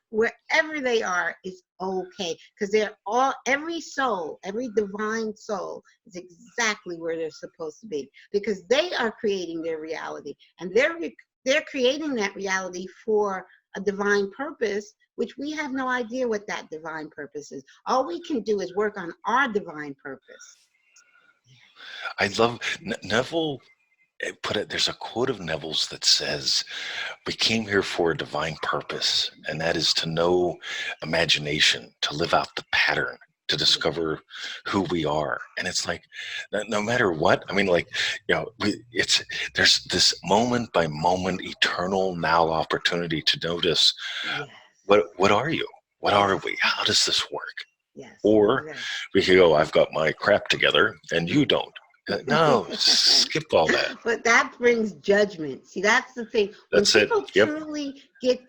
wherever they are is okay, because they're all every soul, every divine soul is exactly where they're supposed to be, because they are creating their reality, and they're creating that reality for a divine purpose, which we have no idea what that divine purpose is. All we can do is work on our divine purpose. I love Neville put it. There's a quote of Neville's that says, "We came here for a divine purpose, and that is to know imagination, to live out the pattern, to Yeah, discover who we are." And it's like, no matter what. I mean, like, it's there's this moment by moment, eternal now opportunity to notice yes, what are you? What are yes, we? How does this work? yes, Or exactly. we could go, I've got my crap together and you Mhm. don't. No, skip all that. But that brings judgment. See, that's the thing. When That's it. people Yep. truly get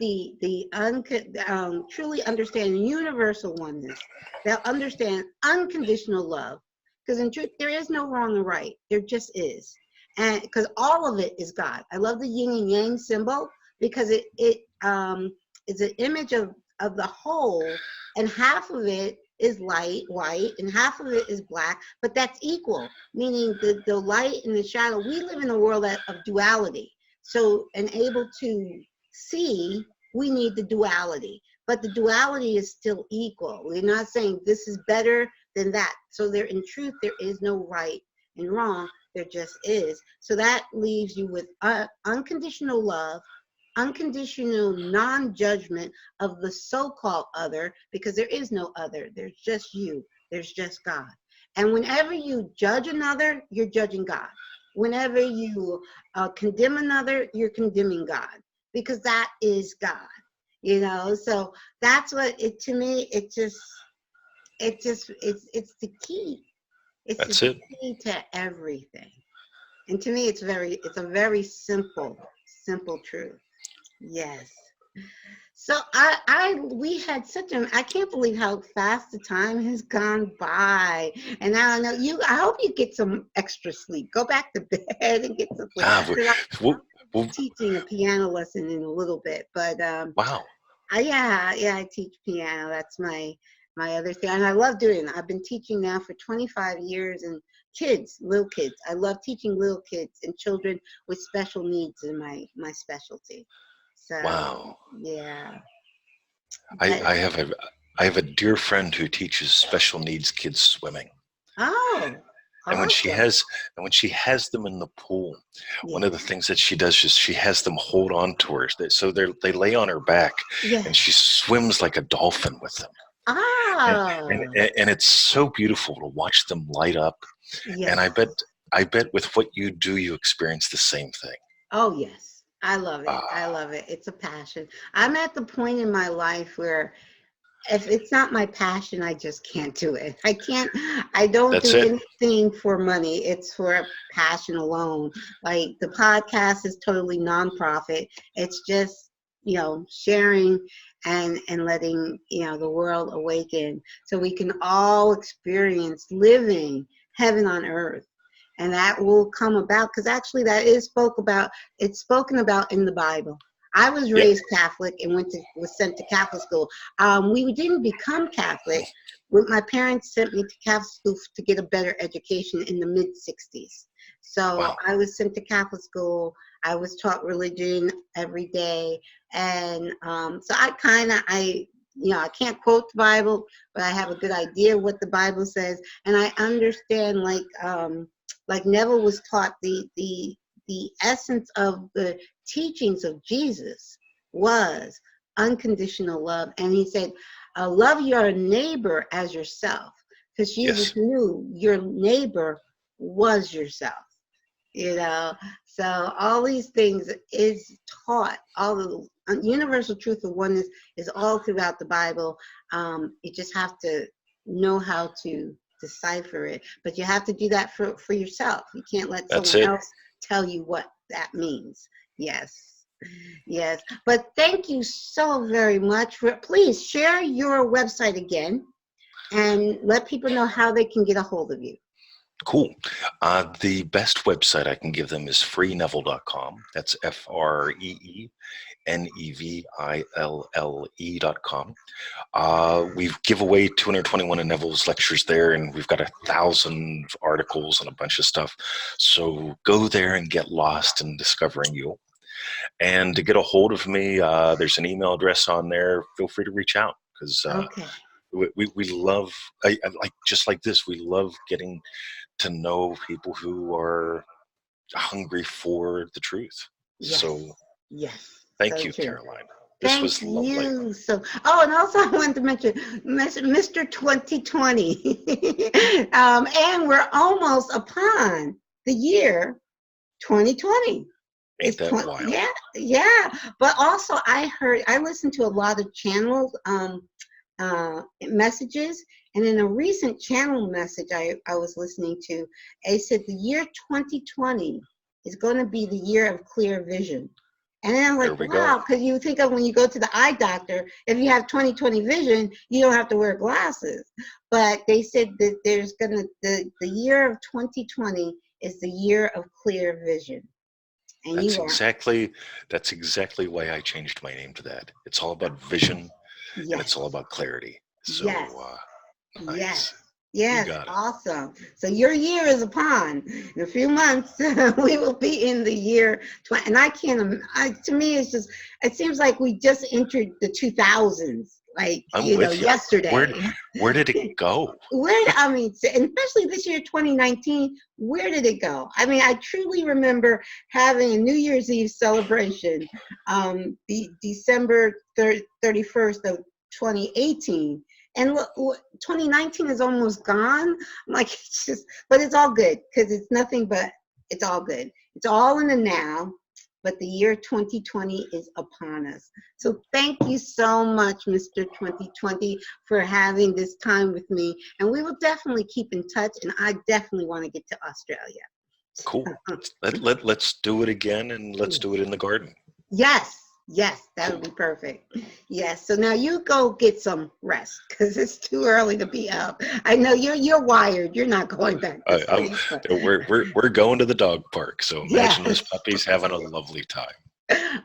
truly understand universal oneness, they'll understand unconditional love. Because in truth, there is no wrong and right. There just is, and because all of it is God. I love the yin and yang symbol, because it is an image of the whole, and half of it is light, white, and half of it is black, but that's equal, meaning the light and the shadow. We live in a world of duality. So, and able to see, we need the duality, but the duality is still equal. We're not saying this is better than that. So there, in truth, there is no right and wrong. There just is. So that leaves you with unconditional love, unconditional non-judgment of the so-called other, because there is no other. There's just you. There's just God. And whenever you judge another, you're judging God. Whenever you condemn another, you're condemning God, because that is God. So that's what it to me. It's the key. It's That's the it. key to everything. And to me, it's a very simple truth. Yes. So we had I can't believe how fast the time has gone by. And now I know I hope you get some extra sleep. Go back to bed and get some sleep. Ah, 'Cause we'll, I'm teaching a piano lesson in a little bit, but wow. yeah, I teach piano. That's my other thing, and I love doing it. I've been teaching now for 25 years, and little kids. I love teaching little kids and children with special needs in my specialty. So Wow. yeah, I, but I have a I have a dear friend who teaches special needs kids swimming. oh, And when she Awesome. has them in the pool, one of the Yes. things that she does is she has them hold on to her. So they lay on her back, and she Yes. swims like a dolphin with them. And, Ah. and it's so beautiful to watch them light up. And Yes. I bet with what you do, you experience the same thing. Oh, yes. I love it. I Ah, love it. It's a passion. I'm at the point in my life where if it's not my passion, I just can't do it. I don't that's do it. anything for money. It's for passion alone. Like the podcast is totally nonprofit. It's just, sharing and letting, the world awaken so we can all experience living heaven on earth. And that will come about because actually that is it's spoken about in the Bible. I was Yep. raised Catholic and was sent to Catholic school. We didn't become Catholic. My parents sent me to Catholic school to get a better education in the mid '60s. So Wow. I was sent to Catholic school. I was taught religion every day, and so I can't quote the Bible, but I have a good idea what the Bible says, and I understand like Neville was taught the essence of the teachings of Jesus was unconditional love. And he said, love your neighbor as yourself, because Jesus Yes, knew your neighbor was yourself, you know. So all these things is taught, all the universal truth of oneness is all throughout the Bible. You just have to know how to decipher it, but you have to do that for yourself. You can't let that's someone it. else tell you what that means. Yes. Yes. But thank you so very much. Please share your website again and let people know how they can get a hold of you. Cool. The best website I can give them is freeneville.com. That's FREENEVILLE.com. We give away 221 of Neville's lectures there, and we've got 1,000 articles and a bunch of stuff. So go there and get lost in discovering you. And to get a hold of me, there's an email address on there. Feel free to reach out because Okay. we love, like just like this, we love getting to know people who are hungry for the truth. Yes. So Yes. thank So you, true. Caroline. This Thank was lovely. you. So, oh, and also I wanted to mention Mr. 2020. And we're almost upon the year 2020. Ain't that wild? Yeah, yeah. But also I listened to a lot of channels, messages, and in a recent channel message I was listening to, it said the year 2020 is going to be the year of clear vision. And then I'm There like, we go. wow, because you think of when you go to the eye doctor, if you have 20/20 vision, you don't have to wear glasses. But they said that the year of 2020 is the year of clear vision. And That's you are, exactly why I changed my name to that. It's all about vision and it's all yes, about clarity. yes, So yes, nice. You yes, got it. awesome. So your year is upon. In a few months, we will be in the year 20. And I can't, to me, it seems like we just entered the 2000s, like, I'm with you. Where yesterday. where did it go? I mean, and especially this year, 2019, where did it go? I mean, I truly remember having a New Year's Eve celebration, the December 31st of 2018. And look, 2019 is almost gone. I'm like, but it's all good because it's nothing but, it's all good. It's all in the now, but the year 2020 is upon us. So thank you so much, Mr. 2020, for having this time with me. And we will definitely keep in touch. And I definitely want to get to Australia. Cool. Let's do it again and let's do it in the garden. Yes, yes, that would Cool. be perfect. Yes. So now you go get some rest because it's too early to be up. I know you're wired. You're not going back to I'm, sleep. But we're going to the dog park. So imagine those yes. puppies having a lovely time.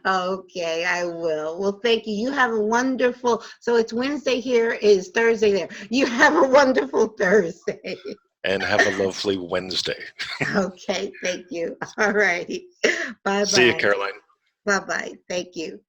Okay, I will. Well, thank you. You have a wonderful, so it's Wednesday here, is Thursday there. You have a wonderful Thursday. And have a lovely Wednesday. Okay, thank you. All righty. See you, Bye-bye. Caroline. Bye-bye. Thank you.